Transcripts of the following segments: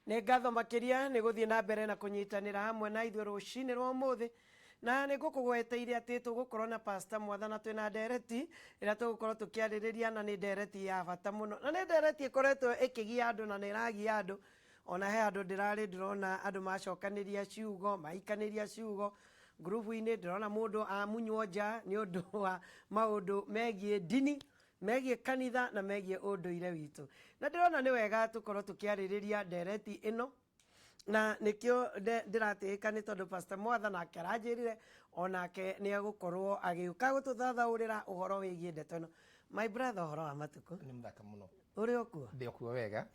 nä ngatho makiria nä gå thiä na mbere na kå nyitanä hamwe na ithuä rå cinä rwa må thä na nä ngå kå gweteire atä tå gå korwo na Pastor Mwatha na twä na ndereti ä rä a tå gå korwo tå kä arä rä ria na nä ndereti ya bata må no na nä ndereti ä koretwo ä kä gia andå na nä ragia andå ona he andå ndä rarä ndä rona andå macokanä ria ciugo maikanä ria ciugo ngurubu-inä ndä rona må ndå amunywo nja nä å ndå wa maå ndå megiä ndini megiä kanitha na megiä å ndå ire witå na ndä rona nä wega tå korwo tå kä arä rä ria ndereti ä no na nä kä o ndä ratä ä ka nä tondå Pastor Mwatha nake aranjä rire onake nä agå korwo agä å ka gå tå thathaå rä ra å horo wä giä ndeto ä no my brother å horo wa matukå nä må thaka må no å rä o kuo ndä okuo wega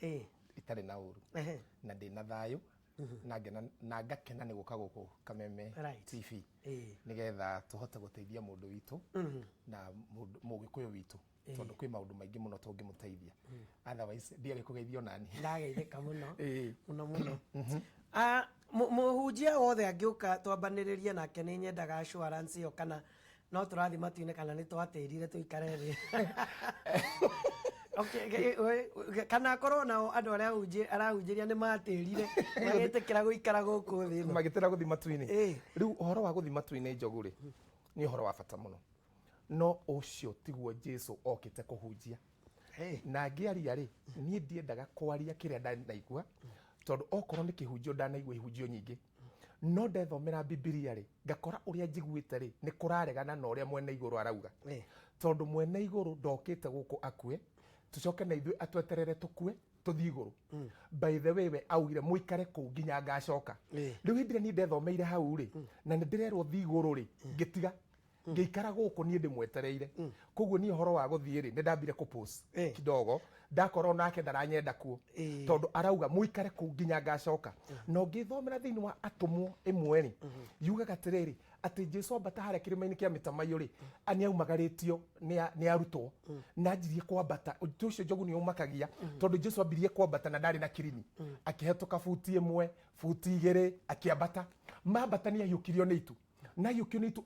itarä na å ru na ndä na thayå na ngakena nä gå ka gå kå Kameme TV nä getha tå hote gå teithia må ndå witå na må gä kå yå witå tondå kwä maå ndå maingä må no tå ngä må teithia otherwise ndiagä kå geithio nani ndageithä må no må no må no må hunjia wothe angä å ka twambanä rä rie nake nä nyendaga assurance ä yo kana no tå rathi matu-inä kana nä twatä rire tå ikare thä kana korwo nao andå arä a arahunjä ria nä matä rire magä tä kä ra gå ikara gå kå thä no magä tä ra gå thi matu-inä rä u å horo wa gå thi matu-inä njogå rä nä å horo wa bata må no no å cio tiguo Jesu okä te kå hunjia na ngä aria rä niä ndiendaga kwaria kä rä a ndanaigua tondå okorwo nä kä hunjio ndanaigua ihunjio nyingä no ndethomera Bibilia rä ngakora å rä a njiguä te rä nä kå raregana na å rä a mwene igå rå arauga tondå mwene igå rå ndokä te gå kå akue tå coke na ithuä atweterere tå kue tå thiä igå rå by the way we augire må ikare kå u nginya ngacoka rä u hä ndä ä rä a niä ndethomeire hau rä na nä ndä rerwo thiä igå rå rä ngä tiga ngä ikara gå kå niä ndä mwetereire koguo niä å horo wa gå thiä rä nä ndambire kå kidogo ndakorwo nake ndaranyenda kuo tondå arauga må ikare kå u nginya ngacoka no ngä thomera thä inä wa atåmwo ä mwe rä yugaga atä rä rä atä Jesu ambata harä a kä rä ma-inä kä a mä tamaiyå rä nä aumagarä tio nä arutwo na anjirie kwambata å cio njogu nä åmakagia tondå Jesu ambirie kwambata na ndarä na kirini akä hetå ka buti ä mwe buti igä rä akä ambata mambata nä ahiå kirio nä itu na hiå kä nä itu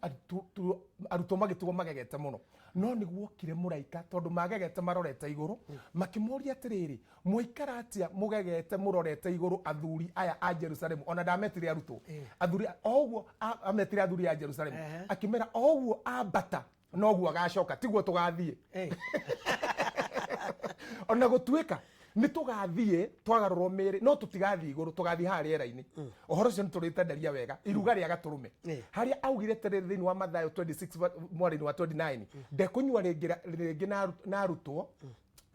arutwo magä tugwo magegete må no no nä guokire må raika tondå magegete marorete igå rå makä moria atä rä rä mwaikara atä a må gegete må rorete igå rå athuri aya a Jerusalemu ona ndametire arutwo athuri o guo ametire athuri a Jerusalemu akä mera o guo ambata noguo agacoka tiguo tå gathiä ona gå tuä ka nä tå gathiä twagarå rwo mä rä no tå tigathiä igå rå tå gathiä haha rä era-inä å horo cio nä tå rä tenderia wega iruga rä a gatå rå me harä a augire terä thä inä wa Mathayo 26 mwarä-inä wa 29 ndekå nyua rä ngä na arutwo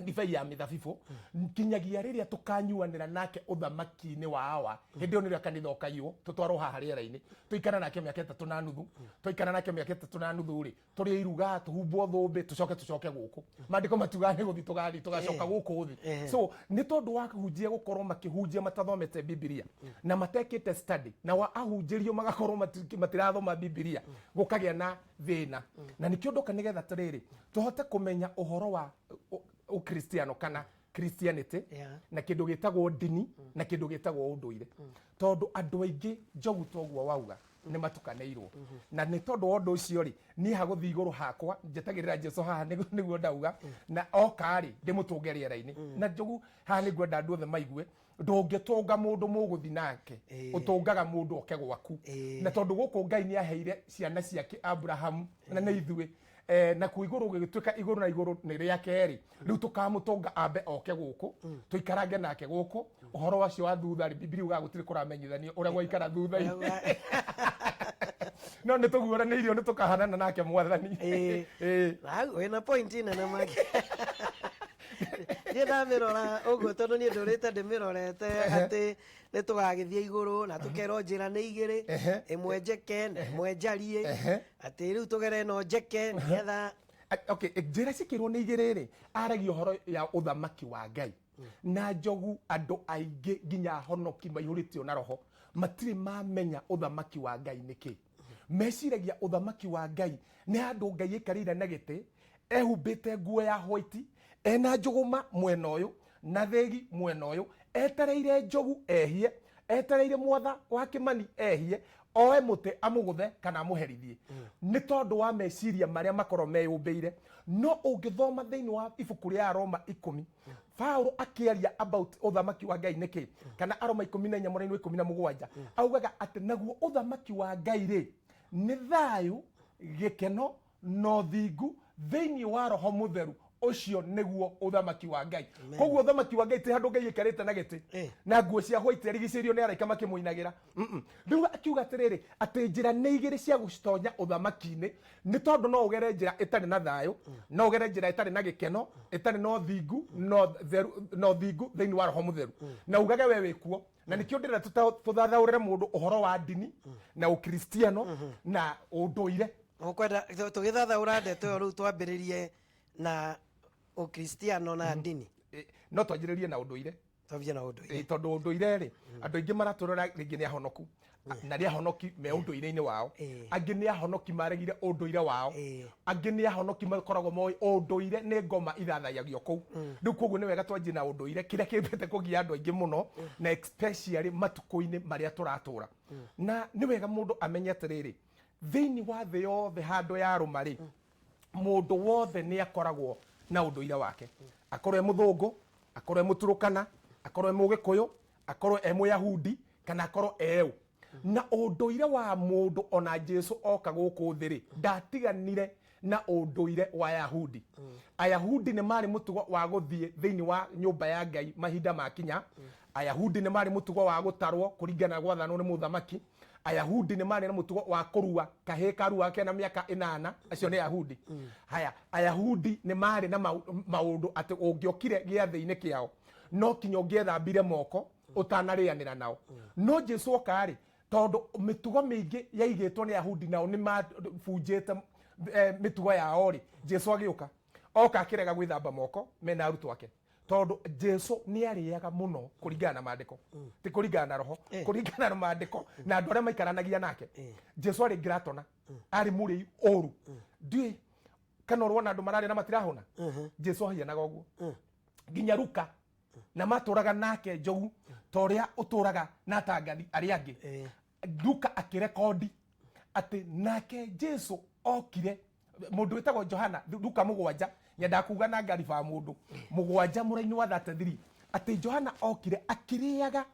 ndibei ya mithabibå nginyagia rä rä a tå kanyuanä ra nake å thamaki-inä wa awa hä ndä ä yo nä rä a kanitha å kaiywo tå twarwo haha rä era-inä tå ikara nake mä aka 3 na nuthu tå ikara nake mä aka 3 na nuthu rä tå rä iruga tå humbwo thå mbä tå coke gå kå mandä ko matiugaga nä gå thiä tå gacoka gå kå thä so nä tondå wa hunjia gå korwo makä hunjia matathomete Bibilia na matekä te study na wa ahunjä rio magakorwo matirathoma Bibilia gå kagä a na thä na nä kä å ndoka nä getha atä rä rä tå hote kå menya å horo wa Ukristiano kana Christianity na kindu gitagwo ndini na kindu gitagwo unduire tondu andu aingi njogu toguo wauga ni matukaneirwo na ni tondu undu ucio ri ni haguthi iguru hakwa njetagirira Jesu haha niguo ndauga na okari ndimutunge riera-ini na njogu haha niguo ndandu othe maigue ndungitunga mundu muguthi nake utungaga mundu oke gwaku na tondu guku Ngai ni aheire ciana ciake Abraham na nä ithuĩ na ku iguru gigituika iguru na iguru ni ria keri riu tukamutunga ambe oke guku tuikarange nake guku uhoro wacio wa thutha ri Biblia uga gutiri kuramenyithania uria gwaikara thutha-ini no nä tå guoranä irio nä tå kahanana nake Mwathani rau wina point nene maki niä ndamä rora å guo tondå niä ndå rä te ndä mä rorete atä nä tå gagä thiä igå rå na tå kerwo njä ra nä igä rä ä mwe njeke na ä mwe njariä atä rä u tå gere no njeke nä getha njä ra cikä rwo nä igä rä rä aragia å horo ya å thamaki wa Ngai na njogu andå aingä nginya honoki maihå rä te o na roho matirä mamenya å thamaki wa Ngai nä kä meciragia å thamaki wa Ngai nä andå Ngai ä karä ire na gä tä ehumbä te nguo ya white ena njuguma mwena å yå na thegi mwena å yå etereire njogu ehie etereire Mwatha wa Kimani ehie oe muti amuguthe kana amuherithie ni tondu wa meciria maria makoro meyumbeire. No ungithoma thiini wa ibuku ria Roma 10 Paulo akiaria about uthamaki wa Ngai niki kana Aroma 14 mũraini 17 augaga ati naguo uthamaki wa Ngai ri ni thayu gikeno no thingu thiini wa Roho Mutheru ucio niguo uthamaki wa Ngai. Koguo uthamaki wa Ngai ti handu Ngai ikarite na giti na nguo cia white rigicirio ni araika makimuinagira. Riu akiuga atiriri ati njira ni igiri cia gucitonya uthamaki-ini ni tondu no ugere njira itari na thayu, no ugere njira itari na gikeno, itari no thingu no thingu thiini wa Roho Mutheru na ugage we wikuo. Na nikio ndira tuthathaurire mundu uhoro wa ndini na ukristiano na unduire. Ukwenda tugithathaura ndeto yo riu twambiririe na ukristiano na ndini. No twanjiririe na unduire. Twambie na unduire. Tondu unduire ri andu aingi maraturora ringi ni ahonoku na ni ahonoki me unduire-ini wao, angi ni ahonoki maregire unduire wao, angi ni ahonoki makoragwo moi unduire ni ngoma ithathayagio kou. Riu koguo ni wega twanjie na unduire kiria kimbete kugia andu aingi muno na especially matuko-ini maria turatura. Na ni wega mundu amenye atiriri thiini wa thi yothe handu ya ruma ri mundu wothe ni akoragwo na unduire wake. Akorwo e muthungu, akorwo e muturukana, akorwo e mugikuyu, akorwo e muyahudi kana akorwo eu. Na unduire wa mundu ona Jesu oka guku thiri ndatiganire na unduire wa Yahudi. Ayahudi ni mari mutugo wa guthie thiini wa nyumba ya Ngai mahinda makinya. Ayahudi ni mari mutugo wa gutarwo kuringana gwathanwo ni muthamaki. Ayahudi ni mari na mutugo wa kurua kahekaru wake na miaka 8 acio ni Ayahudi. Haya, Ayahudi ni mari na maundu ati ungiokire giathi-ini kiao no kinyo ngiethambire moko utanarianira nao. No Jesu okari tondu mitugo mingi yaigitwo ni Ayahudi nao ni mabunjite mitugo yao ri Jesu agiuka oka akirega gwithamba moko mena arutwo ake. Tondu Jesu ni ariaga muno kuringana na maandiko, ti kuringana na roho, kuringana na maandiko na andu aria maikaranagia nake. Jesu ari gratona, ari muri oru ndui kana urona andu marari na matirahona. Jesu ahianaga uguo nginya Luka na maturaga nake njogu toria uturaga na tangathi aria angi. Luka akirekodi ati nake Jesu okire mundu wetagwo Johana, Luka 7 nyenda kuga na ngariba mundu 7 mũraini wa 33 ati Johana okire akiriaga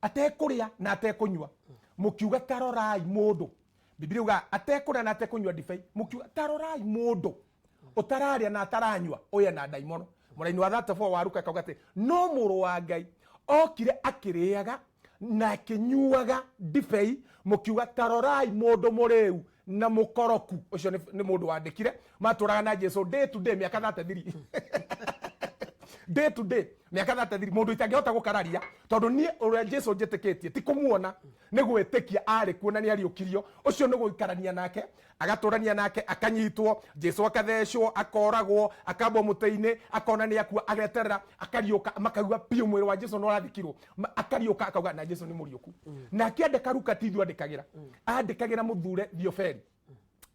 atekuria na atekunywa mukiuga tarorai mundu. Biblia uga atekuria na atekunywa ndibei mukiuga tarorai mundu utararia na ataranywa oya na daimono. Mũraini wa 34 wa Luka akauga ati no muru wa Ngai okire akiriaga na akinyuaga ndibei mukiuga tarorai mundu muriu na mukoroku. Ucio ni mundu wandikire maturaga na Jesu day to day miaka 33 day to day miaka 33 mundu itangihota gukararia tondu ni uria Jesu njetikitie ti kumuona ni gwitikia ari kuona ni ariukirio. Ucio ni guikarania nake agaturania nake akanyitwo Jesu akathecwo akoragwo akambwo muteini akona ni akua ageterera akariuka makagua pio mwiri wa Jesu no rathikirwo akariuka akauga na Jesu ni muriuku. Na akiandika Luka tithu andikagira muthure Thiofeli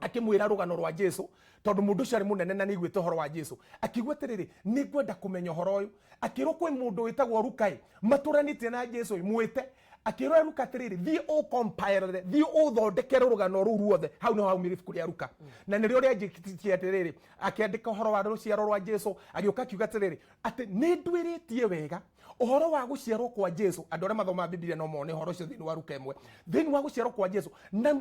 akimwira rugano rwa Jesu tondu mundu ucio ari munene na niguite horo wa Jesu. Akigwa atiriri ni ngwenda kumenya horo uyu akirwo kwi mundu witagwo Luka maturanite na Jesu mwite akirwo Luka atiriri thi o compile thi o thondekere rugano ru ruothe hau no hau mirifu kuria Luka na nirio ria njikitie atiriri akiandika horo wa ruciaro rwa Jesu agioka kiuga atiriri ati ni ndwiritie wega uhoro wa guciarwo kwa Jesu. Andu aria mathoma Biblia no mone horo ucio thiini wa Luka 1 thiini wa guciarwo kwa Jesu na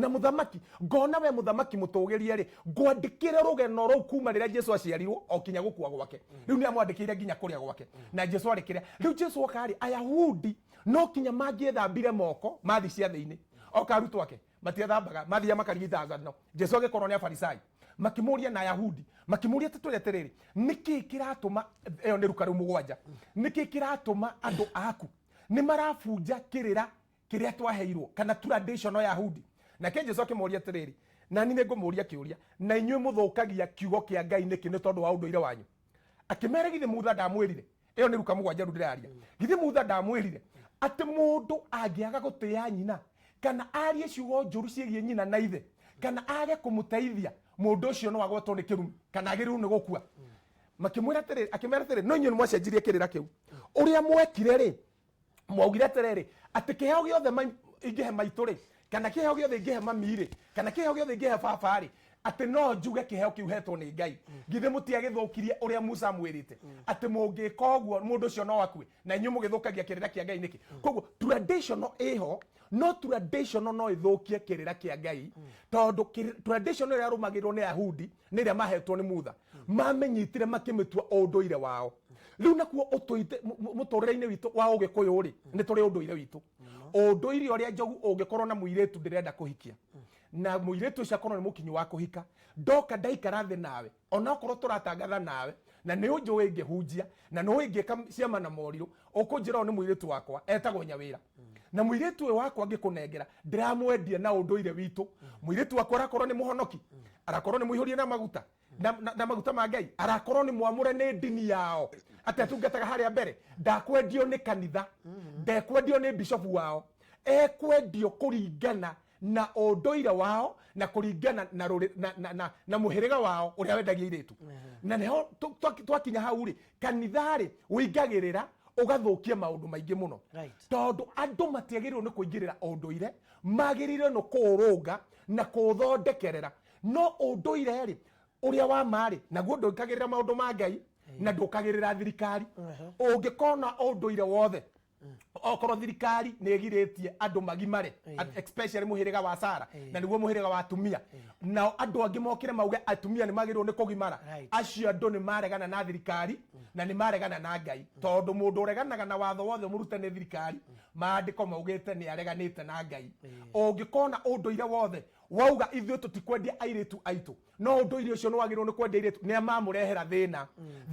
muthamaki ngona we muthamaki mutugirie ri ngwandikire rugeno ru kuma riria Jesu aciarirwo okinya gukua gwake. Riu ni amwandikire nginya kuria gwake na Jesu arikire. Riu Jesu okari Ayahudi no kinya mangiethambire moko mathi cia thiini okarutwo ake matiethambaga mathia makarigita ngano. Jesu agikorwo ni Afarisai makimuria na Ayahudi makimuria tuturi atiriri niki kiratuma eyo ni Luka 7 niki kiratuma andu aku ni marabunja kirira kiria twaheirwo kana traditional ya Yahudi. Na ke Jesu akimuria atiriri na ni ngumuria kiuria na inywe muthukagia kiugo kia Ngai niki ni tondu wa unduire wanyu. Akimere githi mutha ndamwirire eyo ni Luka 7 ndiraria githi mutha ndamwirire ati mundu angiaga gutia nyina kana arie ciugo njuru ciegie nyina na ithe kana age kumuteithia mundu ucio no agwatwo ni kirumi kana agiru ni gukua. Makimwira atiriri akimera atiriri no inywe ni mwacenjirie kirira kiu uria mwekire ri mwaugire atiriri ati kiheo giothe ingehe maitu ri kana kiheo giothe ingehe mami ri kana kiheo giothe ingehe baba ri ati no njuge kiheo kiu hetwo ni Ngai githe mutiagithukirie uria Musa mwirite ati mungika uguo mundu ucio no akue na inyu mugithukagia kirira kia Ngai niki koguo traditional iho no traditional no ithukie kirira kia Ngai tondu traditional ria rumagirwo ni Ayahudi ni ria mahetwo ni Mutha mamenyitire makimitua unduire wao riu nakuo utuite muturire-ini witu wa ugikuyu ri ni turi unduire witu unduire uria njogu ungikorwo na muiretu ndirenda kuhikia na muiretu ucio akorwo ni mukinyi wa kuhika ndoka ndaikara thi nawe ona okorwo turatangatha nawe na ni unju ingihunjia na no ingika ciama na moriru ukunjira ni muiretu wakwa etagwo nyawira na muiretu we wakwa ngikunengera ndiramwendia na unduire witu muiretu wakwa arakorwo ni muhonoki arakorwo ni muihurie na maguta na maguta ma Ngai arakorwo ni mwamure ni dini yao atetungataga haria mbere ndakwendio ni kanitha ndekwendio ni bishop wao ekwendio kuringana na unduire wao na kuringana na muhiriga wao uria wendagia iritu na neho twakinya hau ri kanitha ri uingagirira ugathukia maundu maingi muno tondu andu matiagirirwo ni kuingirira unduire magirirwo no kuurunga na kuthondekerera no unduire ri uria wa mari naguo ndukagirira maundu ma Ngai na ndukagirira thirikari ungikona unduire wothe okorwo thirikari ni igiritie andu magimare especially muhiriga wa Sara na niguo muhiriga wa atumia na andu angi mokire mauge atumia ni magirwo ni kugimara acio andu ni maregana na thirikari na ni maregana na Ngai tondu mundu ureganaga na watho wothe murute ni thirikari maandiko maugite ni areganite na Ngai ungikona unduire wothe wauga ithuĩ tutikwendia airitu aitu no unduire ucio ni wagirwo ni kwendia airitu ni amamurehera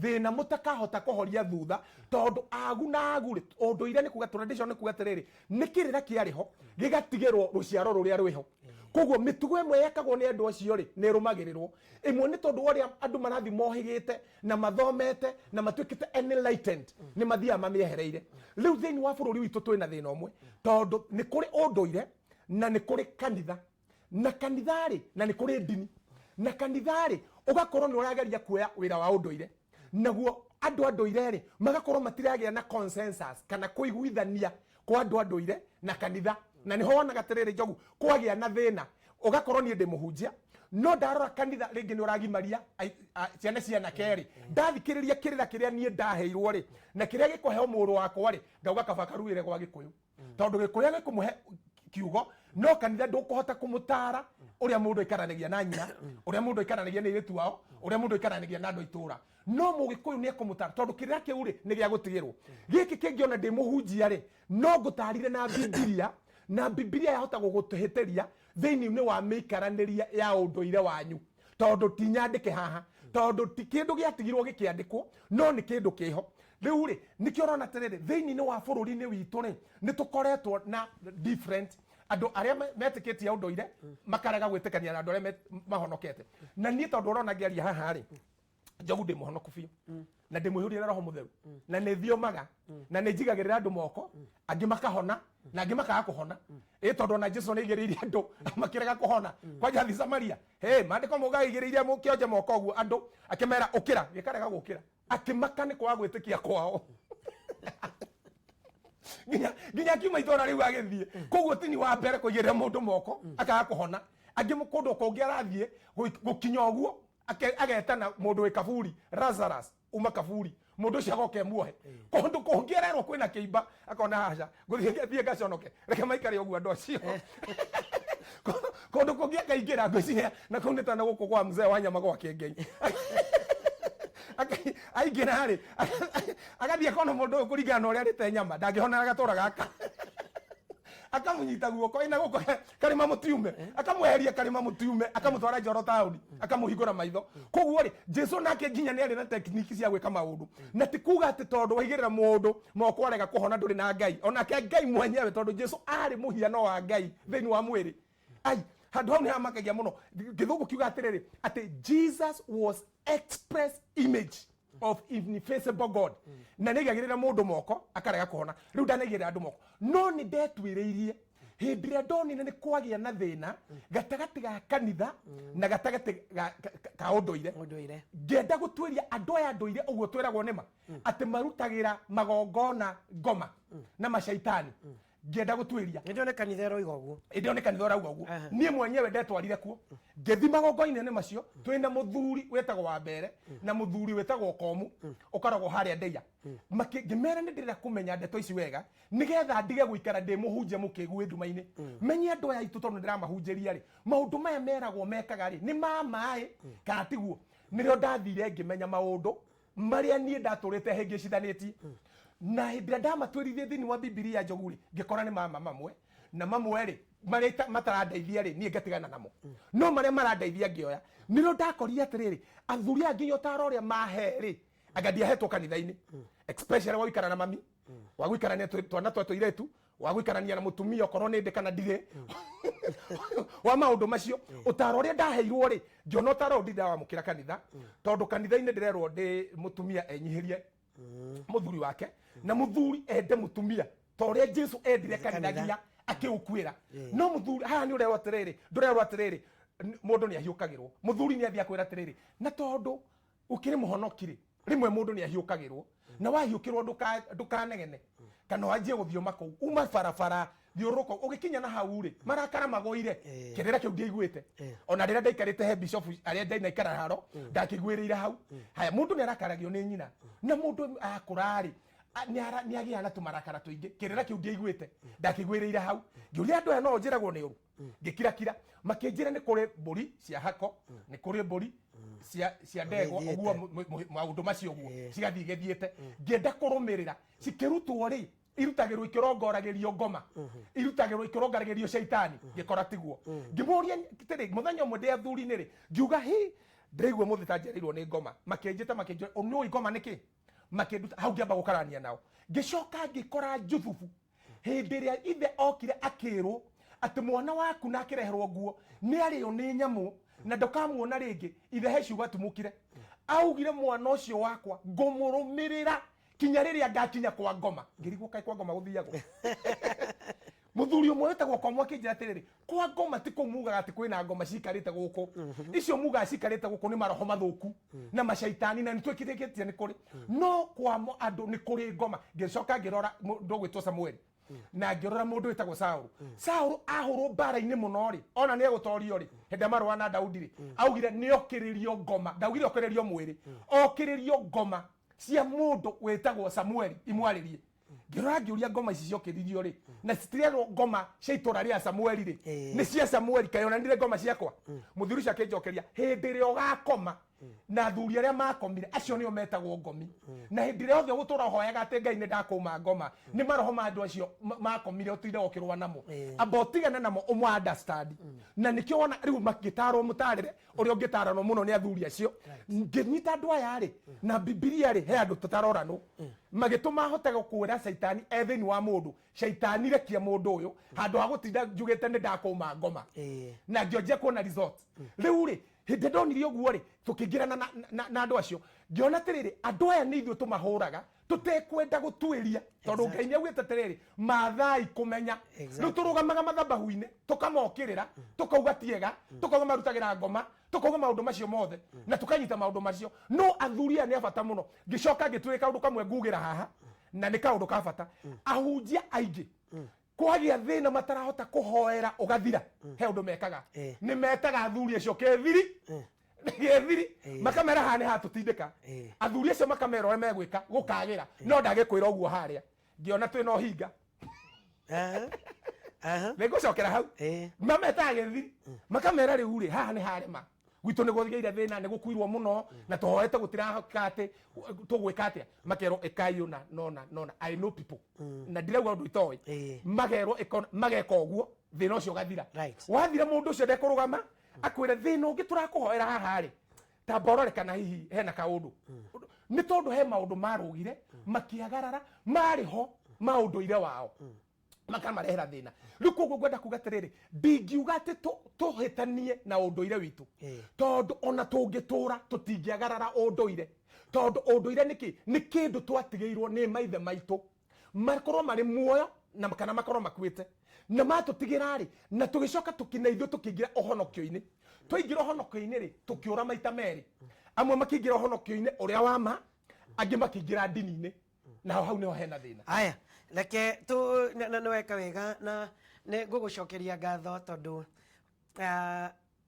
thina mutakahota kuhoria thutha tondu agu na agu unduire ni kuga tradition ni kuga tiriri ni kirira kiariho gigatigirwo ruciaro ruria rwiho koguo mitugo imwe yekagwo ni andu acio ri ni rumagirirwo imwe ni tondu uria andu marathi mohigite na mathomete na matwikite enlightened ni mathia mamiehereire riu thini wa bururi witu twina thina umwe tondu ni kuri unduire na ni kuri kanitha na kanitha ri na ni kuri dini na kanitha ri ugakorwo ni urageria kuoya wira wa unduire naguo andu anduire ri magakorwo matiragia na consensus kana kuiguithania kwa andu anduire na kanitha na niho wonaga tiriri njogu kwagia na thina ugakorwo ni ndi muhunjia no ndarora kanitha ringi ni uragimaria ciana keri ndathikiriria kirira kiria nie ndaheirwo ri na kiria gikuheo muru wakwa ri ndauga kaba karuire gwa gikuyu tondu gikuyu gikumuhe kiugo no kanitha ndukuhota kumutara uria mundu ikaranagia na nyina uria mundu ikaranagia na iritu wao uria mundu ikaranagia na andu itura no mugikuyu ni kumutara tondu kirira kiu ri ni gia gutigirwo giki kingi ona ndi muhunjia ri no ngutarire na Biblia na Biblia yahota gugutuhitiria thiini ni wa mikaraniria ya unduire wanyu tondu tinyandike haha tondu ti kindu giatigirwo gikiandikwo no ni kindu kiho riu ri nikio rona tiriri thiini ni wa bururi ni witu ri ni tukoretwo na different andu aria metikitie unduire makarega gwitikania na andu aria mahonokete na ni tondu urona ngiaria haha ri njogu ndi muhonoku biu na ndi muhiurie na roho mutheru na ni thiomaga na ni njigagirira andu moko angi makahona na angi makaga kuhona tondu na Jesu ni igiriire andu makirega kuhona kwa jathi Samaria maandiko muga igiriire mukionje moko guo andu akimera ukira gikarega gukira akimaka ni kwa gwitikia kwao ginya kiuma itora riu agithie koguo tini wa mbere kuigirira mundu moko akaga kuhona angi mukundu kungi arathie gukinya uguo agetana mundu wi kaburi Lazarus uma kaburi mundu ucio agoke muohe kundu kungiererwo kwina kiimba akona haca nguthie gaconoke reke maikare uguo andu acio kundu kungi akaingira ngwiciria na kunitana guku kwa mzee wa nyama gwa kengei aingira ri agathie kono mundu kuringana uria rite nyama ndangihona agatura gaka akamunyita guoko ina guko karima mutiume akamweheria karima mutiume akamutwara Njoro tauni akamuhingura maitho koguo ri Jesu nake nginya ni ari na technique cia gwika maundu na tikuga ati tondu waigirira mundu moko arega kuhona nduri na Ngai onake Ngai mwenyewe tondu Jesu ari muhiano wa Ngai thiini wa mwiri handu hau ni hamakagia muno githungu kiuga atiriri ati Jesus was express image of ineffaceable God na nigagirira mundu moko akarega kuhona riu ndanigirira andu moko no ni ndetwiriirie hindi ria ndonire ni kwagia na thina gatagati ga kanitha na gatagati ka unduire ngenda gutwiria andu aya anduire uguo twiragwo nima ati marutagira magongona ngoma na mashaitani ngĩenda gũtuĩria ndio ne kanitha ro igoguo ndio ne kanitha rauga ũguo niĩ mwenyewe ndetwarire kuo ngĩthi magongo-inĩ macio twĩna mũthuri wetagwo wa mbere na mũthuri wetagwo Komu ũkaragwo harĩa Ndeia ngĩmera nĩ ndĩrenda kũmenya ndeto ici wega nĩgetha ndige gũikara ndĩ mũhunjia mũkĩgu nduma-inĩ menye andũ aya itũ tondũ ndĩramahunjĩria rĩ maũndũ maya meragwo mekaga rĩ nĩ ma maĩ kana tiguo nĩrĩo ndathire ngĩmenya maũndũ marĩa niĩ ndatũrĩte hĩngĩcithanĩtie na hĩndĩ ndamatuĩrithie thĩinĩ wa Bibilia njogu rĩ ngĩkora nĩ mama mamwe na mamwe rĩ marĩa matarandeithia rĩ niĩ ngatigana namo no marĩa marandeithia ngĩoya nĩrĩo ndakorire atĩrĩrĩ athuri aya nginya ũtaaro ũrĩa mahe rĩ anga ndiahetwo kanitha-inĩ especially wa gũikara na mami wa gũikarania twana twa tũirĩtu wa gũikarania na mũtumia okorwo nĩ ndĩ kana ndirĩ wa maũndũ macio ũtaaro ũrĩa ndaheirwo rĩ ngĩona ũtaaro ũyũ ndindawamũkĩra kanitha tondũ kanitha-inĩ ndĩrerwo ndĩ mũtumia enyihĩrie mũthuri wake na mũthuri ende mũtumia ta ũrĩa Jesu endire kanitha nginya akĩũkuĩra no mũthuri haha nĩ ũrerwo atĩrĩrĩ ndũrerwo atĩrĩrĩ mũndũ nĩ ahiũkagĩrwo mũthuri nĩ athiĩ akwĩra atĩrĩrĩ na tondũ ũkĩrĩ mũhonoki rĩ rĩmwe mũndũ nĩ ahiũkagĩrwo na wahiũkĩrwo ndũkanegene kana wanjie gũthiũma kũu uma barabara thiũrũrũka ũgĩkinya na hau rĩ marakara magũire kĩrĩra kĩu ndiaiguĩte ona rĩrĩa ndaikarĩte he bishop arĩa ndainaikara haro ndakĩguĩrĩire hau haya mũndũ nĩ arakaragio nĩ nyina na mũndũ akũra rĩ nĩ agĩa na tũmarakara tũingĩ kĩrĩra kĩu ndiaiguĩte ndakĩguĩrĩire hau ngĩũria andũ aya no njĩragwo nĩ ũru ngĩkirakira makĩnjĩra nĩ kũrĩ mbũri cia hako nĩ kũrĩ mbũri cia ndegwa ũguo maũndũ macio ũguo cigathiĩ igĩthiĩte ngĩenda kũrũmĩrĩra cikĩrutwo rĩ irutagĩrwo ikĩrongoragĩrio ngoma irutagĩrwo ikĩrongoragĩrio shaitani ngĩkora tiguo ngĩmũria atĩrĩ mũthenya ũmwe ndĩ athuri-inĩ rĩ ngiuga hi ndĩraigua mũthĩ ta njereirwo nĩ ngoma makĩnjĩta makĩnjĩra nĩũĩ ngoma nĩkĩ makĩnduta hau ngĩamba gũkarania nao ngĩcoka ngĩkora njuthubu hĩndĩ ĩrĩa ithe okire akĩrwo atĩ mwana waku na akĩreherwo nguo nĩ arĩo nĩ nyamũ na ndokamuona rĩngĩ ithe he ciugo atumũkire augire mwana ũcio wakwa ngũmũrũmĩrĩra kinya rĩrĩa ngakinya kwa ngoma ngĩrigwo kaĩ kwa ngoma gũthiagwo mũthuri ũmwe wetagwo Komu akĩnjĩra atĩrĩrĩ kwa ngoma ti kũu mugaga atĩ kwĩna ngoma cikarĩte gũkũ icio mugaga cikarĩte gũkũ nĩ maroho mathũku na macaitani na nĩtwĩkĩrĩkĩtie nĩ kũrĩ no kwa andũ nĩ kũrĩ ngoma ngĩcoka ngĩrora mũndũ gwĩtwo Samueli na ngĩrora mũndũ wĩtagwo Saũlũ ahũrwo mbara-inĩ mũno rĩ ona nĩ egũtorio rĩ hĩndĩ marũa na Daudi rĩ augire nĩ okĩrĩrio ngoma ndaugire okĩrĩrio mwĩrĩ okĩrĩrio ngoma cia mũndũ wĩtagwo Samueli imwarĩrie ngĩrora ngĩũria ngoma ici ciokĩririo rĩ na citirerwo ngoma cia itũra rĩa Samueli rĩ nĩ cia Samueli kaĩ ona ndire ngoma ciakwa mũthuri ũcio akĩnjokeria hĩndĩ ĩrĩa ũgakoma na athuri arĩa makomire acio nĩo metagwo ngomi na hĩndĩ ĩrĩa othe gũtũra hoyaga atĩ Ngai nĩ ndakũma ngoma nĩ maroho ma andũ acio makomire ũtinde ũkĩrũa namo amba ũtigane namo ũmwe understand na nĩkĩo wona rĩu magĩtarwo mũtarĩre ũrĩa ũngĩtaranwo mũno nĩ athuri acio ngĩnyita andũ aya rĩ na Bibilia rĩ he andũ tũtaroranwo magĩtũma hote gũkwĩra caitani thĩinĩ wa mũndũ caitani rekia mũndũ ũyũ handũ ha gũtinda njugĩte nĩ ndakũma ngoma na ngĩonjia kuona result rĩu rĩ hĩndĩ ndonirie ũguo rĩ tũkĩingĩrana na andũ acio ngĩona atĩrĩrĩ andũ aya nĩ ithuĩ tũmahũraga tũtekwenda gũtuĩria tondũ Ngai nĩ augĩte atĩrĩrĩ mathai kũmenya rĩu tũrũgamaga mathabahu-inĩ tũkamokĩrĩra tũkauga tiega tũkauga marutagĩra ngoma tũkauga maũndũ macio mothe na tũkanyita maũndũ macio no athuri aya nĩ a bata mũno ngĩcoka ngĩtuĩka kaũndũ kamwe ngugĩra haha na nĩ kaũndũ ka bata ahunjia aingĩ kwagĩa thĩna matarahota kũhoera ũgathira he ũndũ mekaga nĩ metaga athuri acio kethiri makamera haha nĩ hatũtindĩka athuri acio makamera ũrĩa megwĩka gũkagĩra no ndagĩkwĩra ũguo harĩa ngĩona twĩna ũhinga nĩngũcokera hau mametaga gethiri makamera rĩu rĩ haha nĩ harema gwitũ nĩ gũthĩire thĩna nĩ gũkuirwo mũno na tũhoete gũtirahota atĩ tũgwĩka atĩa makerwo ĩkai nona I know people na ndirauga ũndũ itoĩ magerwo mageka ũguo thĩna ũcio ũgathira wathira mũndũ ũcio ndekũrũgama akwĩre thĩna ũngĩ tũrakũhoera haha rĩ ta mbororeka hihi hena kaũndũ nĩ tondũ he maũndũ marũgire makĩagarara marĩho maũndũire wao makamarehera thĩna rĩu koguo ngwenda kuga atĩrĩrĩ ndingiuga atĩ tũhĩtanie na ũndũire witũ tondũ ona tũngĩtũra tũtingĩagarara ũndũire tondũ ũndũire nĩ kĩndũ twatigĩirwo nĩ maithe maitũ makorwo marĩ muoyo na kana makorwo makuĩte na matũtigĩra rĩ na tũgĩcoka tũkina ithuĩ tũkĩingĩra ũhonokio-inĩ twaingĩra ũhonokio-inĩ rĩ tũkĩũra maita merĩ amwe makĩingĩra ũhonokio-inĩ ũrĩa wa ma angĩ makĩingĩra ndini-inĩ na hau niho hena thina. Aya reke tu no weka wega na ne ngugucokeria ngatho tondu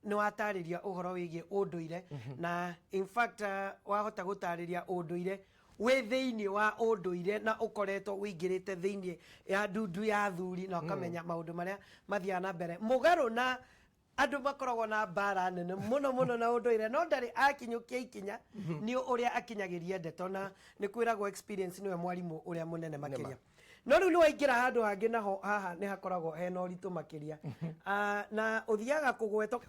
ni watariria uhoro wigie unduire na in fact wahota gutariria unduire we thiini wa unduire na ukoretwo wingirite thiini ya ndundu ya thuri na ukamenya maundu maria mathia na mbere mugaru na andu makoragwo na bara nene muno na unduire no ndari akinyukia ikinya ni uria akinyagiria ndeto na ni kwiragwo experience niwe mwarimu uria munene makiria no riu ni waingira handu hangi naho haha ni hakoragwo hena uritu makiria na uthiaga kugweto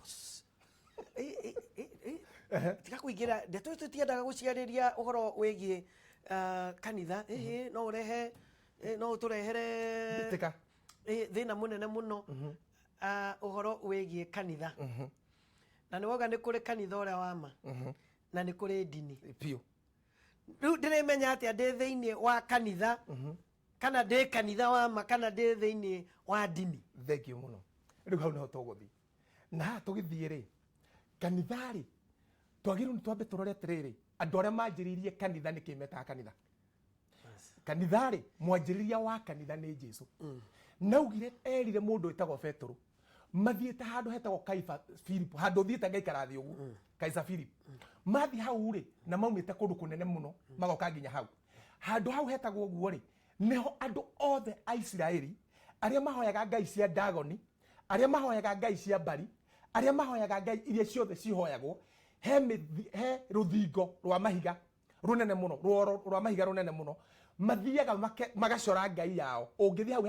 tika kuingira ndeto tutiendaga guciariria uhoro wigie kanitha no urehe no uturehere tika thina munene muno uhoro wigie kanitha na ni woga ni kuri kanitha uria wama na ni kuri dini pio riu ndirimenya atia ndi thiini wa kanitha kana ndi kanitha wama kana ndi thiini wa dini thengio muno riu hau niho tuguthi na tugithie ri kanitha ri twagiru ni twambe turore atiriri andu aria manjiririe kanitha ni kimeta kanitha kanitha ri mwanjiriria wa kanitha ni Jesu naugire erire mundu etagwo Petro mathiete handu hetagwo Kaifa Philip handu thiete ngaikara thi ugu Kaisa Philip mathi hau ri na maumite kundu kunene muno magoka nginya hau handu hau hetagwo uguo ri neho andu othe a Israeli aria mahoyaga ngai cia Dagoni aria mahoyaga ngai cia Bari aria mahoyaga ngai iria ciothe cihoyagwo he ruthingo rwa mahiga runene muno rwa mahiga runene muno mathiaga magacora ngai yao ungithia hau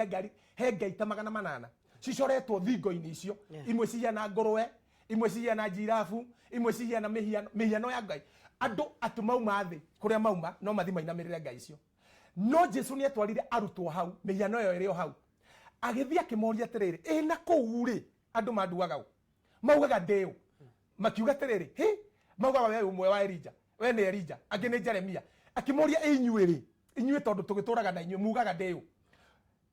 he ngai ta 800 cicoretwo thingo-ini icio imwe cihiana ngurwe imwe cihiana jirafu imwe cihiana mihiano ya ngai andu atumauma thi kuria mauma no mathi mainamirire ngai icio no Jesu ni atwarire arutwo hau mihiano yo iri hau agithia kimoria atiriri na kuu ri andu manduaga maugaga ndeu makiuga atiriri maugaga we umwe wa Elija we ni Elija angi ni Jeremia akimoria inyuĩ tondu tugituraga na inyuĩ mugaga ndeu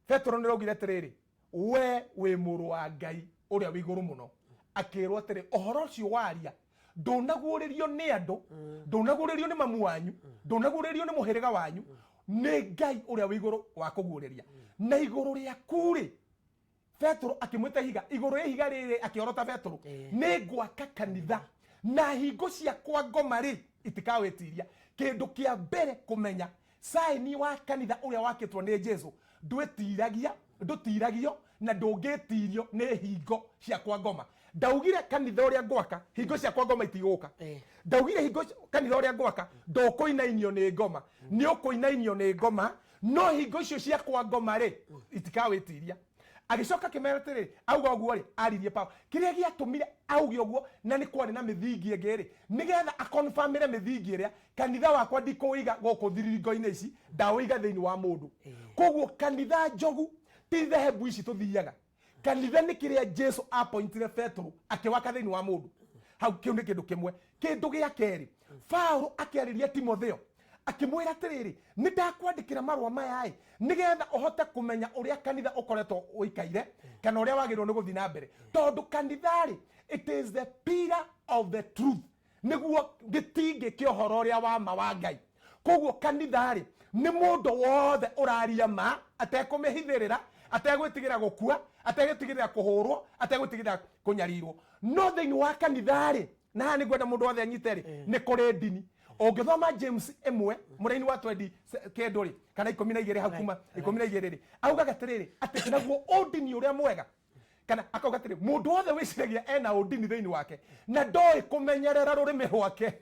Petro ni rogire atiriri we wi muru wa ngai uria wi iguru muno akirwo atiri ohoro cio waria ndunaguririo ni andu ndunaguririo ni mamu wanyu ndunaguririo ni muhiriga wanyu ni ngai uria wi iguru wa kuguriria na iguru ria kuri Petro akimwita higa iguru ria higa riri akiorota Petro ni gwaka kanitha na hingo cia kwa ngoma ri itikawetiria kindu kia mbere kumenya saini wa kanitha uria wakitwo ni Jesu ndutiragio na ndungitirio ni hingo cia kwa ngoma ndaugire kanitha uria ngwaka hingo cia kwa ngoma itiguka ndaugire hingo kanitha uria ngwaka ndukuinainio ni ngoma ni ukuinainio ni ngoma no hingo icio cia kwa ngoma ri itikawetiria agicoka kimera tiri auga uguo ri aririe pa kiria giatumire auge uguo na ni kwari na mithingi ngiri nigetha akonfirmire mithingi iria kanitha wakwa ndikuiga guku thiringo-ini ici ndawaiga thiini wa mundu koguo kanitha njogu ti thehebu ici tuthiaga kanitha ni kiria Jesu appointire Petro akiwaka thiini wa mundu hau kiu ni kindu kimwe kindu gia keri Paulo akiariria Timotheo akimwira atiriri ni ndakwandikira marwa maya nigetha uhote kumenya uria kanitha ukoretwo uikaire kana uria wagirwo ni guthi na mbere tondu kanitha ri it is the pillar of the truth niguo gitingi kiohoro uria wa ma wa ngai koguo kanitha ri ni mundu wothe uraria ma atekumihithirira ategwitigira gukua ategwitigira kuhurwo ategwitigira kunyarirwo no thiini wa kanitha ri na ni gwenda mundu wothe anyite ri ni kuri dini ungithoma James 1 muraini wa 20 kenduri kana 12 hau kuma 12 ri auga gatiriri ati naguo udini uria mwega kana akauga atiri mundu wothe wiciragia ena udini thiini wake na ndoi kumenyerera rurimi rwake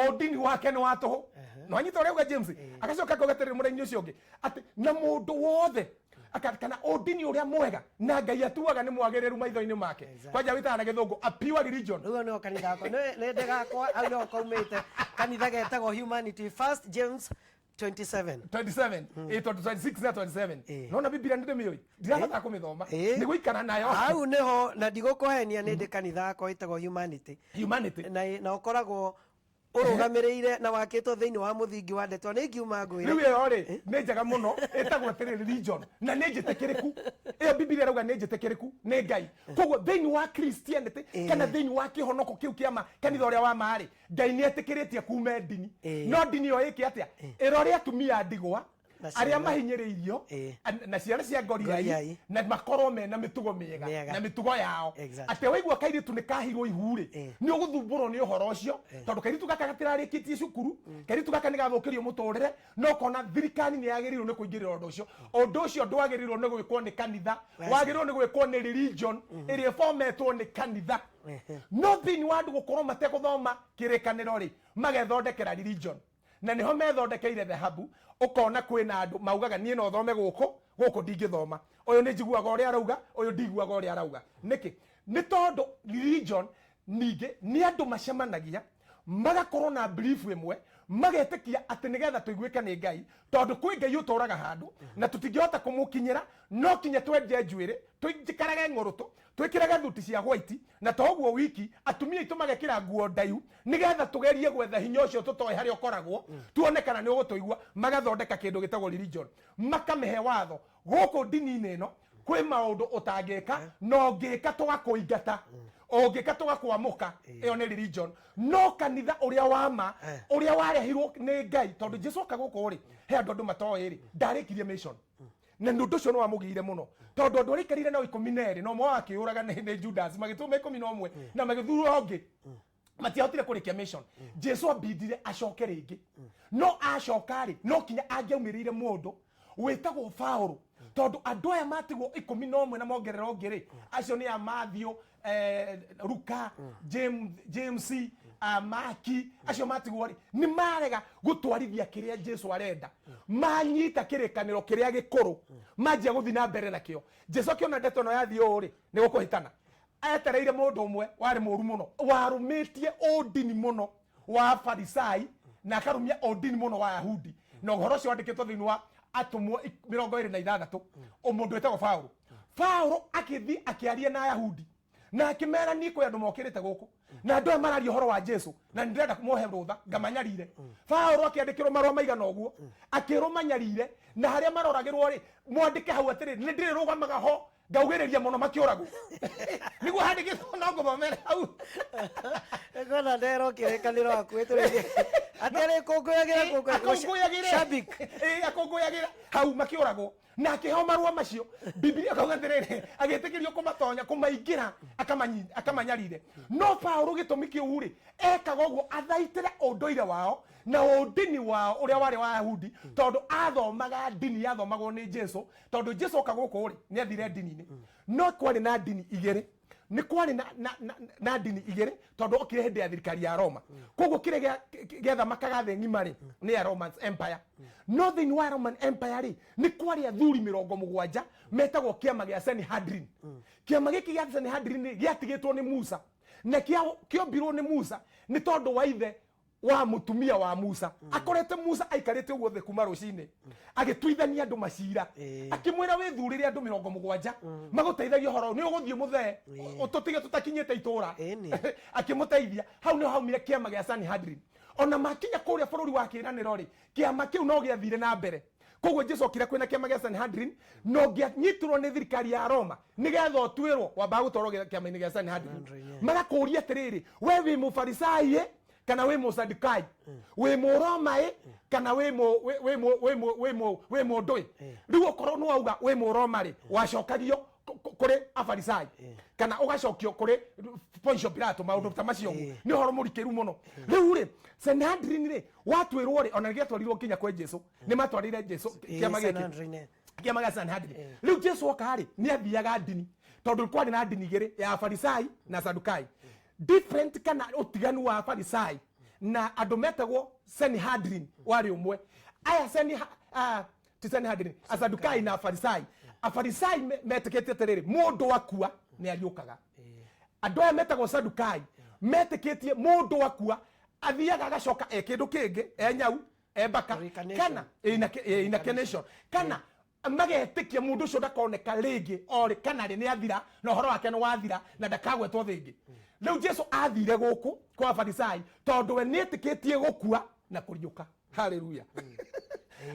udini wake ni watuhu no anyita uria auga James agacoka akauga atiri muraini ucio ungi ati na mundu wothe kana udini uria mwega na ngai atuaga ni mwagiriru maitho-ini make kwanja witaga na githungu a pure religion ruo no kanitha gakwa ne ndegakwa au no kaumite kanitha getagwo Humanity First James 27 26 na 27 no na Biblia ndire miyoi ndirabata kumithoma ni guikara nayo au neho na ndigukuhenia ni ndi kanitha gakwa itagwo Humanity na ukoragwo urugamirire na wakitwo thiini wa muthingi wa ndeto ni ngiuma ngwire riu yo ri ni njega muno etagwo tiri religion na ni njitikiriku iyo Biblia rauga ni njitikiriku ni ngai koguo thiini wa Christianity kana thiini wa kihonoko kiu kiama kanitha uria wa maari ngai ni etikiritie kume dini no dini yo iki atia irori atumia ndigwa aria mahinyiriirio na ciana cia ngoriai na makorwo mena mitugo miega na mitugo yao ate waigua kairitu ni kahirwo ihuri ni uguthumburo ni uhoro ucio tondu kairitu gaka gatirarikitie cukuru kairitu gaka ni gathukirio muturire no kona thirikani ni yagirirwo ni kuingirira undu ucio ndwagirirwo ni gwikwo ni kanitha wagirirwo ni gwikwo ni religion iria formetwo ni kanitha no thini wa andu gukorwo matekuthoma kirikaniro ri magethondekera religion na niho methondekeire dhahabu ukona kwina andu maugaga nie no thome guku ndingithoma uyu ni njiguaga uria arauga uyu ndiguaga uria arauga niki ni tondu religion ninge ni andu macemanagia magakorwo na belief imwe magetikia ati nigetha tuiguike ni Ngai tondu kwi Ngai uturaga handu na tutingihota kumukinyira no kinya twendie njuire tuikarage ngoruto twikirage thuti cia white na toguo wiki atumia itu magekira nguo ndaiu nigetha tugerie gwetha hinya ucio tutoe hari okoragwo tuone kana ni ugutuigua magathondeka kindu gitagwo religion makamehe watho guku dini ino kwi maundu utangika no ngika tugakuingata ogika tugakwamuka iyo ni religion no kanitha uria wama uria warehirwo ni Ngai tondu Jesu akaguko ri he andu matoiri ndarikirie mission na ndu ucio no wamugire muno tondu andu arikarire na 12 no mwa akiuraga ni Judas magituma 11 na magithuru ongi matiahotire kurikia mission Jesu abidire acoke ringi no acokari no kinya angiaumirire mundu wetagwo Paulo tondu andu aya matigwo 11 na mongerera ongiri acio ni Matthew Luka James Maki acio matigwo ni marega gutwarithia kiria Jesu arenda manyita kirikaniro kiria gikuru manjia guthi na mbere nakio Jesu akiona ndeto no yathio uri ni gukuhitana etereire mundu umwe wari muru muno warumitie odini muno wa Farisai na akarumia odini muno wa Yahudi no uhoro cio wandikitwo thiini wa atumwo 26 umundu etagwo Paulo akithi akiaria na Yahudi na akimera niko andu mokirite guku na andu marari uhoro wa Jesu na ndirenda kumuhe rutha ngamanyarire Paulo akiandikirwo marwa maigana uguo akirumanyarire na haria maroragirwo ri mwandike hau atiri ni ndiri rugamaga ho ngaugereria muno makioragwo niguo handikitwo no ngomera hau egona ndero kirekaniro akwetore atare kongoyagira shabik akongoyagira hau makioragwo na akiho marwa macio Biblia kauga ndirere agitikirio kumatonya kumaingira akamanyarire no Paulo gitumiki uri ekaga uguo athaitire unduire wao na udini wao uria wari wa Yahudi tondu athomaga dini yathomagwo ni Jesu tondu Jesu okaguko uri ni athire dini-ini no kwari na dini igiri ni kwari na dini igiri tondu okire hindi ya thirikari ya Roma koguo kire getha makagathe ng'imari ni ya Roman Empire no thini wa Roman Empire ri ni kwari athuri 70 metagwo kiama gia Sanhedrin kiama giki gia Sanhedrin giatigitwo ni Musa na kiombirwo ni Musa ni tondu wa ithe wa mutumia wa Musa akorete Musa aikarite guothe kuma rucine agituithania andu macira akimwira withurire andu 70 maguteithagia horo ni uguthie muthe ututige tutakinyite itura akimuteithia hau ni haumire kiama gia Sanhedrin ona makinya kuria bururi wa kiraniro ri kiama kiu no giathire na mbere koguo Jesu okira kwina kiama gia Sanhedrin no gianyitirwo ni thirikari ya Roma nigetha otwirwo wamba gutoro kiama-ini gia Sanhedrin magakuria atiriri we wi Mufarisai kana we Musadukai we Muromai kana we Ndui riu okoro no auga we Muromari wacokagio kuri Afarisai kana ugacokio kuri Poncio Pilato maundu tamacio ni horo murikiru muno riu ri Sanhedrin ri watwirwo ri ona giatwarirwo kinya kwa Jesu ni matwarire Jesu kiama gia Sanhedrin riu Jesu okari ni athiaga dini tondu kwari na dini igiri ya Farisai na Sadukai different kana utiganu wa Farisai na andu metagwo Sanhedrin wari umwe aya Sanhedrin Sadukai na Farisai Afarisai metekete terere mundu wakua ni ariukaga andu aya metagwo Sadukai meteketie mundu wakua athiaga agacoka ekindu kingi enyau ebaka kana inakenation kana magetikia mundu ucio ndakoneka ringi ori kana ri ni athira na horo wake ni wathira na ndakagwetwo thingi riu Jesu athire guku kwa Farisai tondu we nitikitie gukua na kuriuka haleluya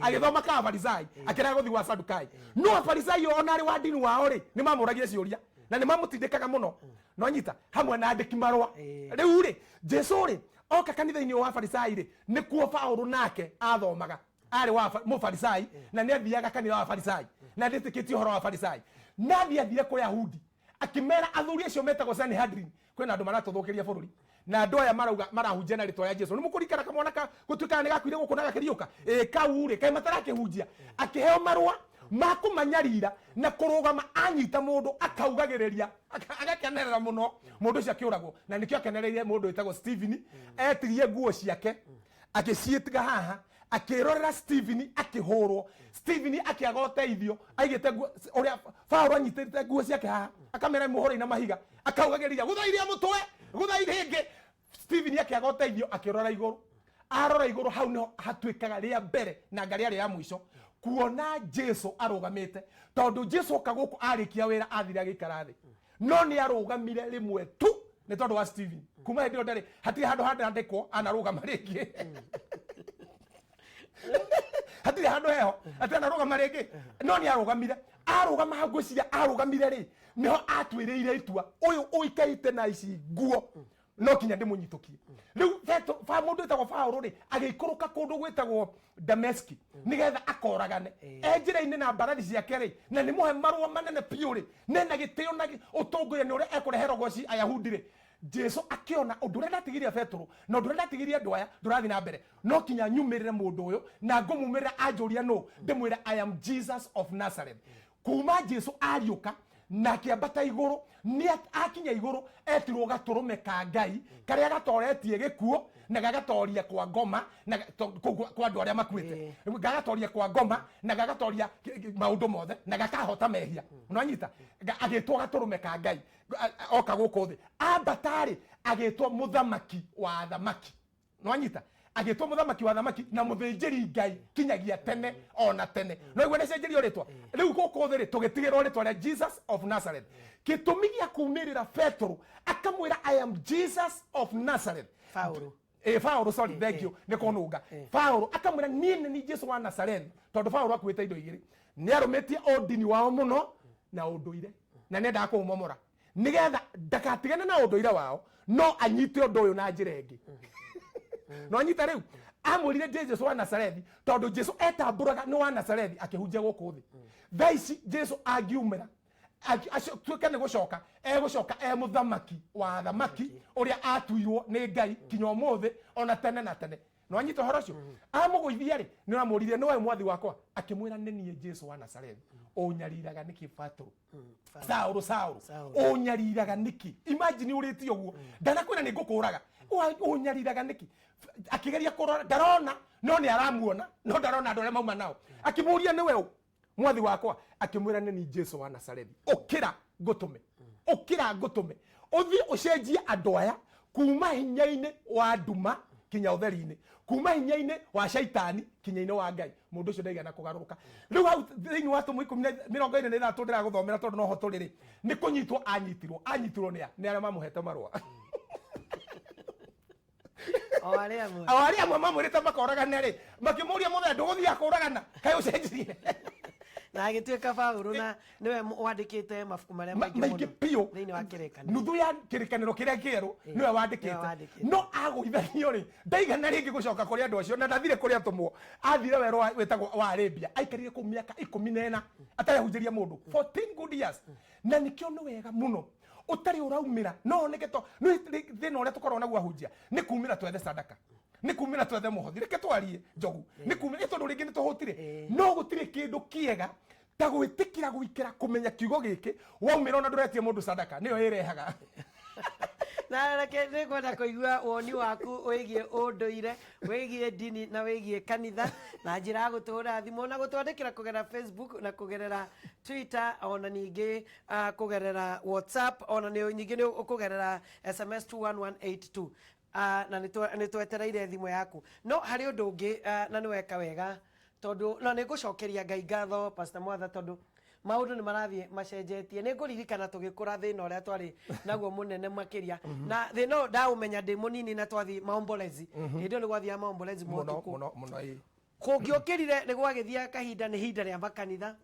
agithoma ka Farisai akira guthi wa Sadukai no Farisai ona ari wa dini wao ri ni mamuragire ciuria na ni mamutindikaga muno no nyita hamwe na andiki marwa riu ri Jesu ri oka kanitha-ini wa Farisai ri ni kuo Paulo nake athomaga ari wa mufarisai na nĩ athiaga kanitha wa farisai na ndĩtĩkĩtie ũhoro wa farisai na athire kũ Yahudi akimera athuri acio metagwo Sanhedrin kwĩna andũ maratũthũkĩria bũrũri na andũ aya marahunjia na rĩtwa rĩa Jesũ nĩ mũkũrikana kamwana gũtuĩka nĩ gakuire gũkũ na gakĩriũka kau rĩ kaĩ matarakĩhunjia akĩheo marũa makũmanyarira na kũrũgama anyita mũndũ akaugagĩrĩria agakenerera mũno mũndũ ũcio akĩũragwo na nĩkĩo akenereire mũndũ wĩtagwo Stephen etirie nguo ciake agĩciĩtiga haha akĩrorera Stephen akĩhũrwo Stephen akĩaga ũteithio aigĩte ũrĩa Paulo anyitĩte nguo ciake haha akamera mũhũrĩ na mahiga akaugagĩrĩria gũthairia mũtwe gũthaire hĩngĩ Stephen akĩaga ũteithio akĩrora igũrũ arora igũrũ hau nĩho hatuĩkaga rĩa mbere na ngari yarĩ ya mũico kuona Jesu arũgamĩte tondũ Jesu kagũkũ arĩkia wĩra athira gĩikara thĩ no nĩ arũgamire rĩmwe tu nĩ tondũ wa Stephen kuma hĩndĩ ĩyo ndarĩ hatirĩ handũ handandĩkwo anarũgama rĩngĩ hatirĩ handũ heho atĩ anarũgama rĩngĩ no nĩ arũgama hau ngwĩciria arũgamire rĩ nĩho atuĩrĩire itua ũyũ ũikaite na ici nguo no kinya ndĩmũnyitũkie rĩu mũndũ wĩtagwo Paulo rĩ agĩikũrũka kũndũ gwĩtagwo Dameski nĩgetha akoragane njĩra-inĩ na mbarathi ciake rĩ na nĩ mũhe marũa manene biũ rĩ nena gĩtĩo na ũtũngũria nĩ ũrĩa ekũreherwo ci Ayahudi rĩ Jesu akĩona ũndũ ũrĩa ndatigirie Petro na ũndũ ũrĩa ndatigirie andũ aya ndũrathiĩ na mbere no kinya nyumĩrĩre mũndũ ũyũ na ngũmumĩrĩra anjũria nũ ndĩmwĩre I am Jesus of Nazareth kuma Jesu ariũka na kĩambata igũrũ nĩ akinya igũrũ etirwo gatũrũme ka Ngai karĩa gatoretie gĩkuũ na gagatoria kwa ngoma na kwa andũ arĩa makuĩte gagatoria kwa ngoma na gagatoria maũndũ mothe na gakahota mehia unanyita agĩtwo gatũrũme ka Ngai oka gũkũ thĩ ambatarĩ agĩtwo mũthamaki wa thamaki unanyita agĩtwo mũthamaki wa thamaki na mũthĩnjĩri Ngai kinyagia tene ona tene no igwe nĩ cenjerio rĩtwa rĩu gũkũ thĩ rĩ tũgĩtigĩrwo rĩtwa rĩa Jesus of Nazareth gĩtũmi gĩa kumĩrĩra Petro akamwĩra I am Jesus of Nazareth Paulo sorry thank you nĩ kũnũnga Paulo akamwĩra niĩ nĩ Jesu wa Nazareth tondũ Paulo akuĩte indo igĩrĩ nĩ arũmĩtie ũndini wao mũno na ũndũire na nĩ endaga kũmomora nĩgetha ndakatigane na ũndũire wao no anyite ũndũ ũyũ na njĩra ĩngĩ no anyita rĩu amwĩrire Jesu wa Nazareth tondũ Jesu etambũraga nĩ wa Nazareth akĩhunjia gũkũ thĩ thaa ici Jesu angiumĩra tuĩke nĩ gũcoka egũcoka mũthamaki wa thamaki ũrĩa atuirwo nĩ Ngai kinya ũmũthĩ ona tene na tene no anyita ũhoro ũcio amũgũithia rĩ nĩ ũramũrire nĩ we mwathi wakwa akĩmwĩra nĩ niĩ Jesu wa Nazareth ũnyariraga nĩkĩ Petro Saũlũ ũnyariraga nĩkĩ imagine ũrĩtie ũguo ndanakwĩra nĩ ngũkũraga ũnyariraga nĩkĩ akĩgeria kũrora ndarona no nĩ aramuona no ndarona andũ arĩa mauma nao akĩmũria nĩ we mwathi wakwa akĩmwĩra nĩ niĩ Jesu wa Nazareth ũkĩra ngũtũme ũthiĩ ũcenjie andũ aya kuma hinya-inĩ wa nduma kinya ũtheri-inĩ kuma hinya-inĩ wa shaitani kinya-inĩ wa Ngai mũndũ ũcio ndaigana kũgarũrũka rĩu hau thĩinĩ wa tũmũ 23 ndĩragũthomera tondũ noho tũrĩ rĩ nĩ kũnyitwo anyitirwo nĩ arĩa mamũhete marũa arĩa amwe mamwĩrĩte makoragana rĩ makĩmũria mũthee ndũgũthiaga kũragana kaĩ ũcenjirie na agĩtuĩka Paulo na niwe wandĩkĩte mabuku marĩa maingĩ biũ thĩinĩ wa kĩrĩkanĩro nuthu ya kĩrĩkanĩro kĩrĩa kĩerũ niwe wandĩkĩte no agũithanio rĩ ndaigana rĩngĩ gũcoka kũrĩ andũ acio na ndathire kũrĩ atũmwo athire werũ wĩtagwo wa Arabia aikarire kũu mĩaka 14 atarehunjĩria mũndũ 14 good years na nĩkĩo nĩ wega mũno ũtarĩ ũraumĩra no nĩkĩto thĩna ũrĩa tũkoragwo naguo ahunjia nĩ kumĩra twethe sadaka nĩ kumĩra twethe mũhothi reke twarie njogu nĩ kumĩra tondũ rĩngĩ nĩ tũhũtire no gũtirĩ kĩndũ kĩega ta gwĩtĩkĩra gũikĩra kũmenya kiugo gĩkĩ waumĩra ona ndũretie mũndũ sadaka nĩyo ĩrehaga na reke nĩ kwenda kũigua woni waku wĩgiĩ ũndũire wĩgiĩ ndini na wĩgiĩ kanitha na njĩra ya gũtũhũra thimũ na gũtwandĩkĩra kũgerera Facebook na kũgerera Twitter ona ningĩ kũgerera WhatsApp ona ningĩ nĩ kũgerera SMS 21182 na nĩ twetereire thimũ yaku no harĩ ũndũ ũngĩ na nĩ weka wega tondũ na nĩ ngũcokeria Ngai ngatho Pastor Mwatha tondũ maũndũ nĩ marathiĩ macenjetie nĩ ngũririkana tũgĩkũra thĩna ũrĩa twarĩ naguo mũnene makĩria na thĩna ũyũ ndaũmenya ndĩ mũnini na twathiĩ maombolezi hĩndĩ ĩyo nĩ gwathiaga maombolezi mũtukũ kũngĩũkĩrire nĩ gwagĩthia kahinda nĩ hinda rĩa makanitha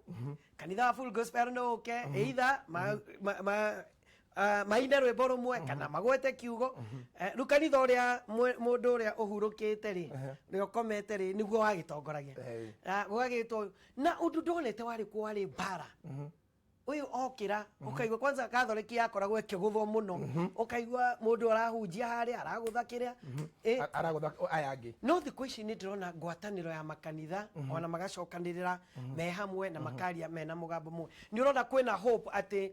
kanitha wa Full Gospel no ũke either maine rwimbo rumwe kana magwete kiugo riu kanitha uria mundu uria uhurukite ri ri ukomete ri niguo wagitongoragia gwagitwo na undu ndonete wari kwari bara uyu okira ukaigwa kwanza Catholic yakoragwo ikiguthwo muno ukaigwa mundu arahunjia hari aragutha kiria aragutha ayangi no thikũ ici ni ndirona ngwatanĩro ya makanitha ona magacokanĩrĩra me hamwe na makaria mena mugambo mwe ni urona kwina hope ati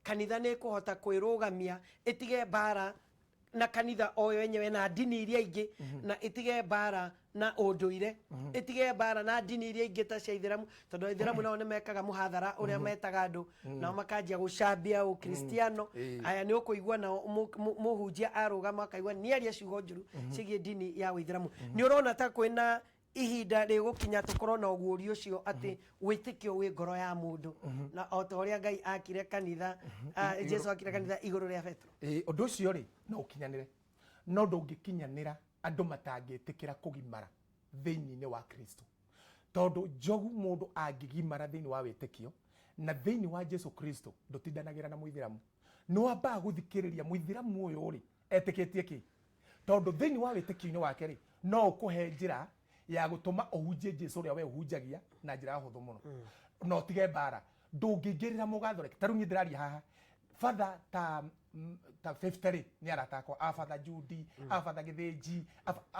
kanitha nĩ kuhota kwĩrũgamia itige bara na kanitha o wenyewe na dini iria ingĩ na itige bara na unduire itige bara na dini iria ingĩ ta cia Ithĩramu tondũ Ithĩramu nao nĩ mekaga muhathara ũrĩa metaga andũ nao makanjia gũcambia ũkristiano aya nĩ ũkũigua na mũhunjia arũgama akaigua nĩ aria ciugo njũru ciĩgiĩ dini ya Ithĩramu nĩ ũrona ta kwĩna ihinda rĩgũkinya tukorwo na ũguũrio ũcio atĩ wĩtĩkio wĩ ngoro ya mũndũ na o ta ũrĩa Ngai akire kanitha Jesu akire kanitha igũrũ rĩa Petro ũndũ ũcio rĩ no ũkinyanĩre no ndũngĩkinyanĩra andũ matangĩtĩkĩra kũgimara thĩinĩ wa Kristo tondũ njogu mũndũ angĩgimara thĩinĩ wa wĩtĩkio na thĩinĩ wa Jesu Kristo ndũtindanagĩra na Mũithĩramu nĩ wambaga gũthikĩrĩria Mũithĩramu ũyũ rĩ etĩkĩtie kĩ tondũ thĩinĩ wa wĩtĩkio-inĩ wake rĩ no ũkũhe njĩra ya gutuma uhunjie Jesu uria we uhunjagia na njira huthu muno no tige bara ndungingirira mugathoreke taru ni ndiraria haha father ta 50 ni aratakwa father Judy father Githinji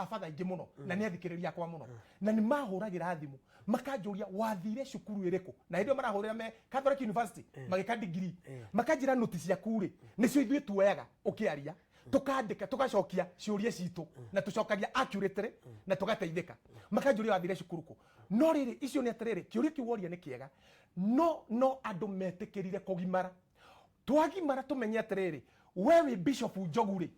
father ingi muno na ni athikiriria kwa muno na ni mahuragira thimu makanjuria wathire cukuru iriku na hindio marahurira me Catholic University magika degree makanjira notice ya kure nicio ithuĩ tuoyaga ukiaria tukandika tugacokia ciurie citu na tucokagia accurately na tugateithika makanjuria wathire cukuruku no riri icio ni atiriri kiuria kiworia ni kiega no andu metikirire kugimara twagimara tumenye atiriri wewe bishop Njoguri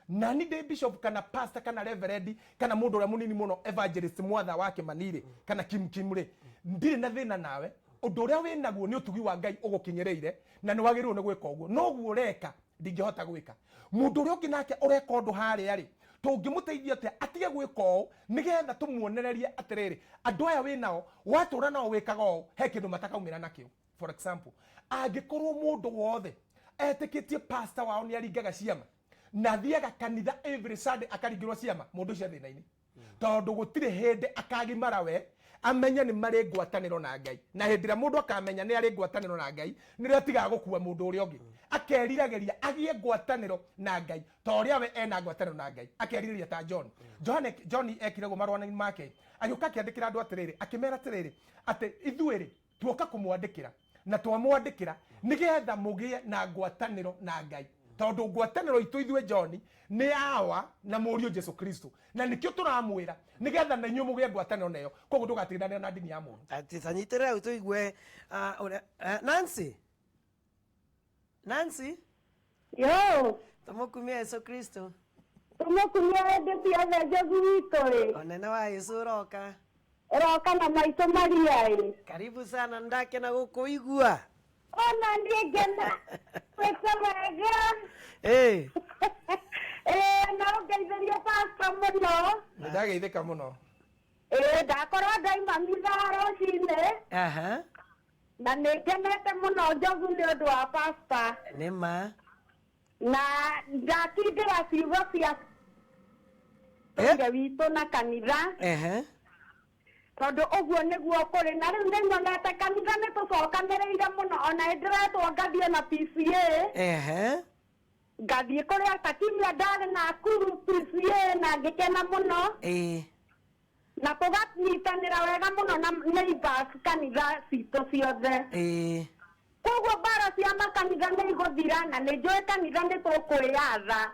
na ni de bishop kana pastor kana reverend kana mundu uria munini muno evangelist Mwatha wake manire kana kimre ndire na thina nawe undu uria winaguo ni utugi wa Ngai ugukinyereire na ni wagirwo ni gwika uguo no guo reka ndingihota gwika mundu uria ungi nake ureka undu haria ri tungimuteithia atia atige gwika uu nigetha tumuonererie atiriri andu aya winao watura nao wikaga uu he kindu matakaumira nakio for example angikorwo mundu wothe etikitie pastor wao ni aringaga ciama na thiaga kanitha every Sunday akaringirwo ciama mundu cia thina-ini tondu gutire hindi akagimara we amenya ni mari ngwataniro na Ngai na hindira mundu akamenya ni ari ngwataniro na Ngai ni ria tiga gukua mundu uri ongi akerirageria agie ngwataniro na Ngai to ria we ena ngwataniro na Ngai akeririria ta John ekire go marwana make agiuka akiandikira andu atiriri akimera atiriri ati ithuiri tuoka kumwandikira na twamwandikira nigetha mugie na ngwataniro na Ngai tondu ngwataniro itu ithuĩ John ni awa na mũriũ Jesu Kristo na nikio turamwira nigetha na inyuĩ mugie ngwataniro nayo koguo ndugatindanĩra na ndini ya mũndũ ati tanyitĩrĩra u tuigue Nancy Yo tumukumia Yesu Kristo tumukumia hĩndĩ ciothe Njogu witũ rĩ onene wa Yesu roka na maitũ Maria rĩ karibu sana ndakena gũkũigua ona ndiĩ ngena wĩka wega no ngeithĩrie pastor mũno ndageithĩka mũno ndakorwo ndaima mitha rũcinĩ na nĩ ngenete mũno Njogu nĩ ũndũ wa pastor nĩ ma na ndatindĩra ciugo cia Ngai witũ na kanitha tondu ũguo nĩguo kũrĩ na rĩu nĩnyonete kanitha nĩtũcokanĩrĩire mũno ona nĩndĩretwo ngathiĩ na PCA ngathiĩ kũrĩa Takimia ndarĩ na kuru PCA na ngĩkena mũno na tũganyitanĩra wega mũno na neighbors kanitha citũ ciothe koguo mbara cia makanitha nĩ igũthira na nĩ njũĩ kanitha nĩ tũkwĩyatha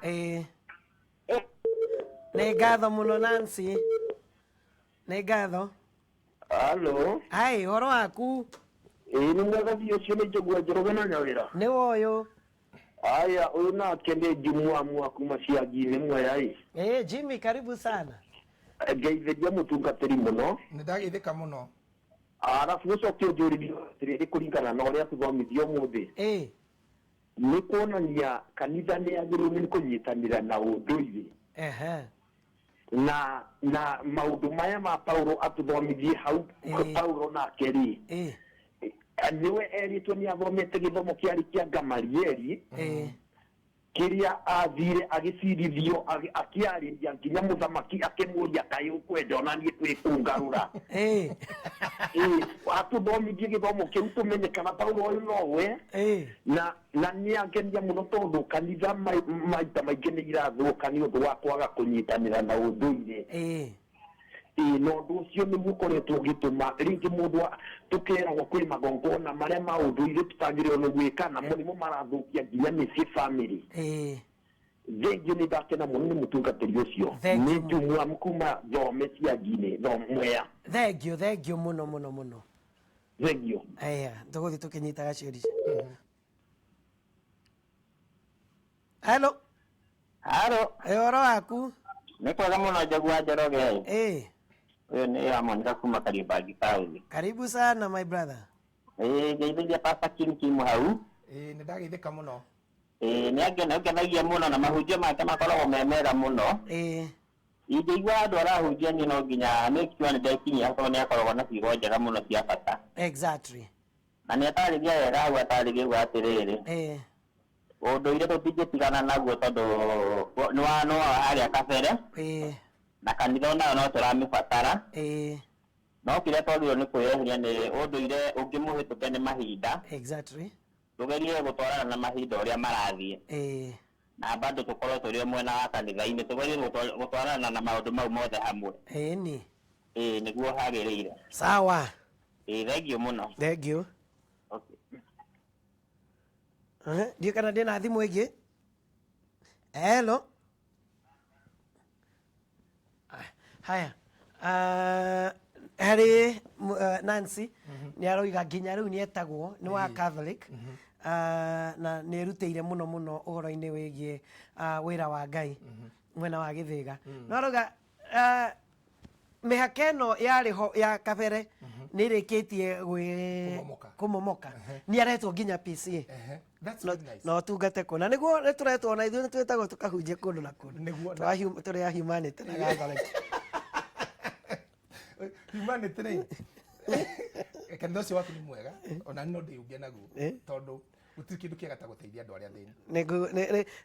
nĩ ngatho mũno Nancy nĩ ngatho Halo. Ai, horo waku? Ni mwega biyo cione Njogu Njoroge na Nyawira. Ni woyo. Aya, uyu nake nĩ Jimwa kuma ciagi-inĩ mwega ĩ. Jimmy karibu sana. Ngeithĩria mũtungatĩri mũno. Nĩ ndageithĩka mũno. Arabu gũcokia ũnjũrithio atĩrĩrĩ kũringana na ũrĩa tũthomithio ũmũthĩ. Nĩ kuonania kanitha nĩ yagĩrĩirwo nĩ kũnyitanĩra na ũndũire. na maundu maya ma Paulo atuthomithie hau Paulo na keri niwe eritwo ni athomete githomo kiari kia Gamalieli kiria athire agicirithio akiarĩria nginya mũthamaki akĩmũria kaĩ ũkwenda onaniĩ twĩkũngarũra atũthomithie gĩthomo kĩu tũmenye kana Paulo ũyũ nowe na nĩangenia mũno tondũ kanitha maita maingĩ nĩ irathũka nĩ ũndũ wa kwaga kũnyitanĩra na ũndũire no ũndũ ũcio nĩguo ũkoretwo ũgĩtũma rĩngĩ mũndũ tũkeragwo kwĩ magongona marĩa ma ũndũire tũtagĩrĩirwo nĩ gwĩka na mũrimũ marathũkia nginya mĩciĩ family thengio nĩ ndakena mũno nĩ mũtungatĩri ũcio nĩ njumwa kuma thome cia nginĩ Mwea thengio mũno thengio tũgũthiĩ tũkĩnyitaga ciũria halo ũhoro waku nĩ kwega mũno Njogua Njoroge ũyũ nĩ Amonika kuma Kariobangi Taũni. Karibu sana my brother. Ngeithĩria Pastor Kim hau. Nĩ ndageithĩka mũno. Nĩangenagia mũno na mahunjio make makoragwo me mega mũno. Ingĩigua andũ arahunjia niĩ no nginya make sure nĩ ndekinyia tondũ nĩ akoragwo na ciugo njega mũno cia bata. Exactly. Na nĩ atarĩria wega hau atarĩria atĩrĩrĩ. Ũndũire tũtingĩtigana naguo tondũ nĩ wa harĩa kabere. Na kanitha onayo no tũramĩbatara no kĩrĩa twagĩrĩirwo nĩ kwĩyeheria nĩ ũndũire ũngĩmũhĩtũke nĩ mahinda tũgerie gũtwarana na mahinda ũrĩa marathiĩ na bado tũkorwo tũrĩ mwena wa kanitha-inĩ tũgerie gũtwarana na maũndũ mau mothe hamwe nĩguo hagĩrĩire sawa thengio mũno thengio ndiũ kana ndĩna thimũ ĩngĩ hello haya harĩ Nancy nĩ aroiga nginya rĩu nĩ etagwo nĩ wa Catholic na nĩ erutĩire mũno ũhoro-inĩ wĩgiĩ wĩra wa Ngai mwena wa Gĩthĩga no aroiga mĩhaka ĩno yarĩ ho ya kabere nĩ ĩrĩkĩtie kũmomoka nĩ aretwo nginya PCA no tungate kũ na nĩguo nĩ tũretwo na ithuĩ nĩ twĩtagwo tũkahunjia kũndũ na kũndũ tũrĩ a humanity na Catholic humanity rĩ kanitha ũcio waku nĩ mwega ona no ndĩunge naguo tondũ gũtirĩ kĩndũ kĩega ta gũteithia andũ arĩa thĩni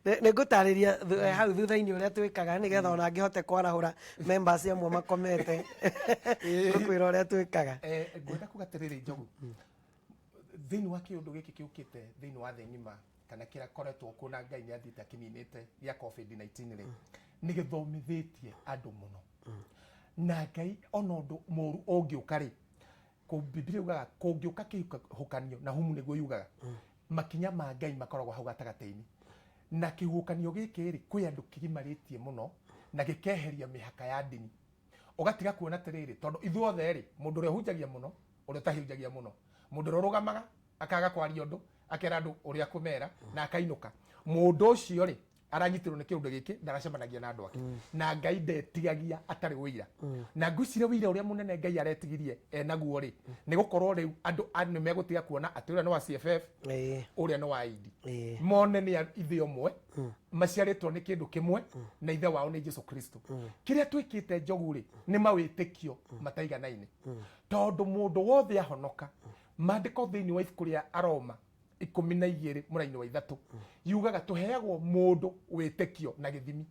nĩ ngũtarĩria hau thutha-inĩ ũrĩa twĩkaga nĩgetha ona angĩhote kwarahũra members amwe makomete gũkwĩra ũrĩa twĩkaga ngwenda kuga atĩrĩrĩ Njogu thĩinĩ wa kĩũndũ gĩkĩ kĩũkĩte thĩinĩ wa thĩ ng'ima kana kĩrĩa koretwo kuona Ngai nĩ athiĩte akĩninĩte gĩa COVID-19 rĩ nĩ gĩthomithĩtie andũ mũno na Ngai ona ũndũ mũru ũngĩũka rĩ Biblia yugaga kũngĩũka kĩhukanio na humu nĩguo yugaga makinya ma Ngai makoragwo hau gatagatĩ-inĩ na kĩhukanio gĩkĩ rĩ kwĩ andũ kĩgimarĩtie mũno na gĩkeheria mĩhaka ya ndini ũgatiga kuona atĩrĩrĩ tondũ ithuothe rĩ mũndũ ũrĩa ũhunjagia mũno ũrĩa ũtahunjagia mũno mũndũ ũrĩa ũrũgamaga akaga kwaria ũndũ akera andũ ũrĩa kũmera na akainũka mũndũ ũcio rĩ aranyitirwo nĩ kĩũndũ gĩkĩ ndaracemanagia na andũ ake na Ngai ndetigagia atarĩ ũira na ngwĩciria ũira ũrĩa mũnene Ngai aretigirie enaguo rĩ nĩ gũkorwo rĩu andũ nĩ megũtiga kuona atĩ ũrĩa nĩ wa CFF ũrĩa nĩ wa ID mone nĩ ithe ũmwe maciarĩtwo nĩ kĩndũ kĩmwe na ithe wao nĩ Jesũ Kristo kĩrĩa twĩkĩte Njogu rĩ nĩ mawĩtĩkio mataiganaine tondũ mũndũ wothe ahonoka maandĩko thĩinĩ wa ibuku rĩa Aroma 12 mũraini wa 3 yugaga tuheagwo mũndũ wĩtĩkio na gĩthimi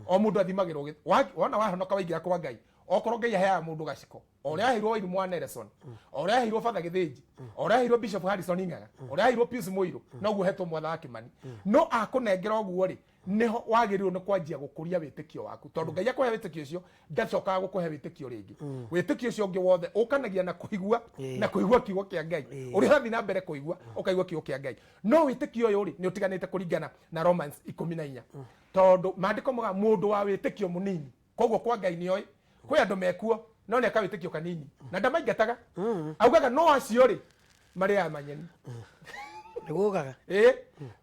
o mũndũ athimagĩrwo wona wahonoka waingĩra kwa Ngai okorwo Ngai aheaga mũndũ gaciko ũrĩa aheirwo Wairu Mwa Nelson ũrĩa aheirwo Father Gĩthĩnji ũrĩa aheirwo Bishop Harrison Ing'ang'a ũrĩa aheirwo Pius Mũirũ noguo hetwo Mwatha wa Kĩmani no akũnengera ũguo rĩ niho wagĩrĩirwo nĩ kwanjia gũkũria wĩtĩkio waku tondũ Ngai akũhe wĩtĩkio ũcio ndacokaga gũkũhe wĩtĩkio rĩngĩ wĩtĩkio ũcio ũngĩ wothe ũkanagia na kũigua kiugo kĩa Ngai ũrĩa ũrathiĩ na mbere kũigua ũkaigua kiugo kĩa Ngai no wĩtĩkio ũyũ rĩ nĩ ũtiganĩte kũringana na Romans 14 tondũ maandĩko moga mũndũ wa wĩtĩkio mũnini koguo kwa Ngai nĩoĩ kwĩ andũ mekuo no nĩ aka wĩtĩkio kanini na ndamaingataga augaga no acio rĩ marĩ a manyeni nĩguogaga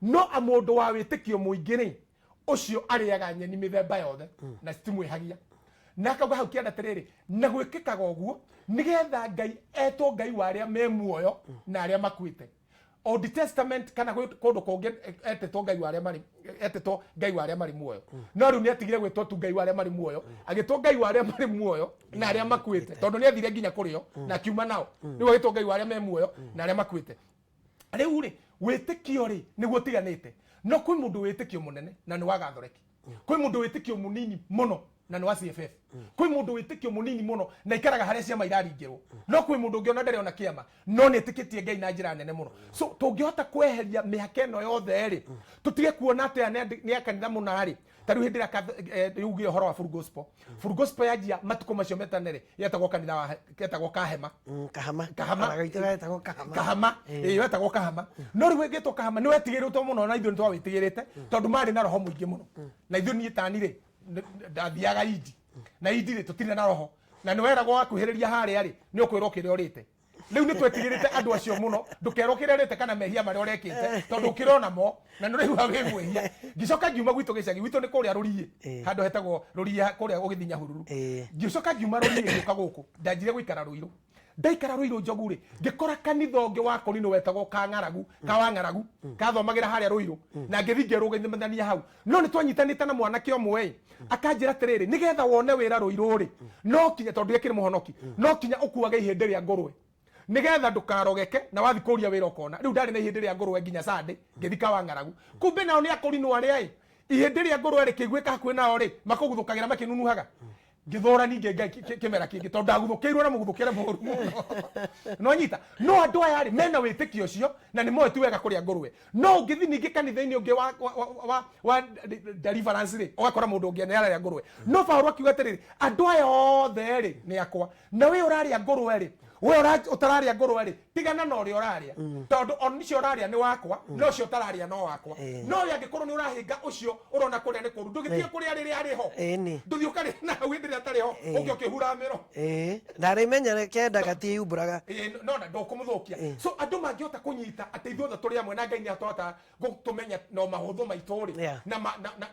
no mũndũ wa wĩtĩkio mũingĩ rĩ ũcio arĩaga nyeni mĩthemba yothe na citimwĩhagia na akauga hau kĩanda atĩrĩrĩ na gwĩkĩkaga ũguo nĩgetha Ngai etwo Ngai wa arĩa me muoyo na arĩa makuĩte Old Testament kana kũndũ kũngĩ etetwo Ngai wa arĩa marĩ muoyo no rĩu nĩ atigire gwĩtwo tu Ngai wa arĩa marĩ muoyo agĩtwo Ngai wa arĩa marĩ muoyo na arĩa makuĩte tondũ nĩ athire nginya kũrĩo na akiuma nao nĩguo agĩtwo Ngai wa arĩa me muoyo na arĩa makuĩte rĩu rĩ wĩtĩkio rĩ nĩguo tiganĩte no kwĩ mũndũ wĩtĩkio mũnene na nĩ wa Gathoreki kwĩ mũndũ wĩtĩkio mũnini mũno na nĩ wa CFF kwĩ mũndũ wĩtĩkio mũnini mũno na ikaraga harĩa ciama iraringĩrwo no kwĩ mũndũ ũngĩ ona ndarĩ ona kĩama no nĩ etĩkĩtie Ngai na njĩra nene mũno so tũngĩhota kweheria mĩhaka ĩno yothe rĩ tũtige kuona atĩ nĩ akanitha mũna rĩ tarĩu hĩndĩ ĩrĩa yuge ũhoro wa full gospel yanjia matukũ macio metanere yetagwo kanitha yetagwo kahama yetagwo kahama no rĩu ĩgĩtwo kahama nĩ wetigĩrĩtwo mũno na ithuĩ nĩ twawĩtigĩrĩte tondũ marĩ na roho mũingĩ mũno na ithuĩ niĩ tani rĩ ndathiaga idi na idi rĩ tũtirĩ na roho na nĩ weragwo wakuhĩrĩria harĩa rĩ nĩ ũkwĩrwo kĩrĩa ũrĩte rĩu nĩ twetigĩrĩte andũ acio mũno ndũkerwo kĩrĩa ũrĩte kana mehia marĩa ũrekĩte tondũ ũkĩrona mo na nĩ rĩu wĩ mwĩhia ngĩcoka ngiuma gwitũ gĩcagi witũ nĩ kũrĩa rũriĩ handũ hetagwo rũriĩ kũrĩa ũgĩthiĩ Nyahururu ngĩcoka ngiuma rũriĩ gĩũka gũkũ ndanjire gũikara Rũirũ ndaikara Rũirũ Njogu rĩ ngĩkora kanitha ũngĩ wa Korinto wetagwo Kawang'aragu kathomagĩra harĩa Rũirũ na ngĩthiĩ ngĩrũgithania hau no nĩ twanyitanĩte na mwanake ũmwe akanjĩra atĩrĩrĩ nĩgetha wone wĩra Rũirũ rĩ no kinya tondũ gĩkĩrĩ mũhonoki no kinya ũkuage ihĩndĩ rĩa ngũrwe nigetha ndukarogeke na wathi kuria wira ukona riu ndari na ihindi ria ngurwe nginya Sunday ngithika Kawang'aragu kumbe nao ni akorino aria ihindi ria ngurwe rikigwika hakuhi nao ri makuguthukagĩra makinunuhaga ngithora ninge kimera kingi tondu ndaguthukiirwo na muguthukire mũru no nyita no andu aya ri mena witikio ucio na ni moe tu wega kuria ngurwe no ngithi ninge kanitha-ini ungi wa deliverance ri ugakora mundu ungi ne araria ngurwe no Paulo akiuga atiriri andu aya othe ri ni akwa na we uraria ngurwe ri we utararia ngurwe ri tigana na uria uraria tondu onicio uraria ni wakwa no cio utararia no wakwa no yangikorwo ni urahinga ucio urona kuria ni kuru ndugithie kuria riri ariho nduthi ukari na windire atariho ungi ukihura miro ndarimenya kenda gati umburaga no na ndokumuthukia so andu mangiota kunyita ati ithuothe turi amwe na Ngai ni atota gutumenya no mahuthu maitu ri na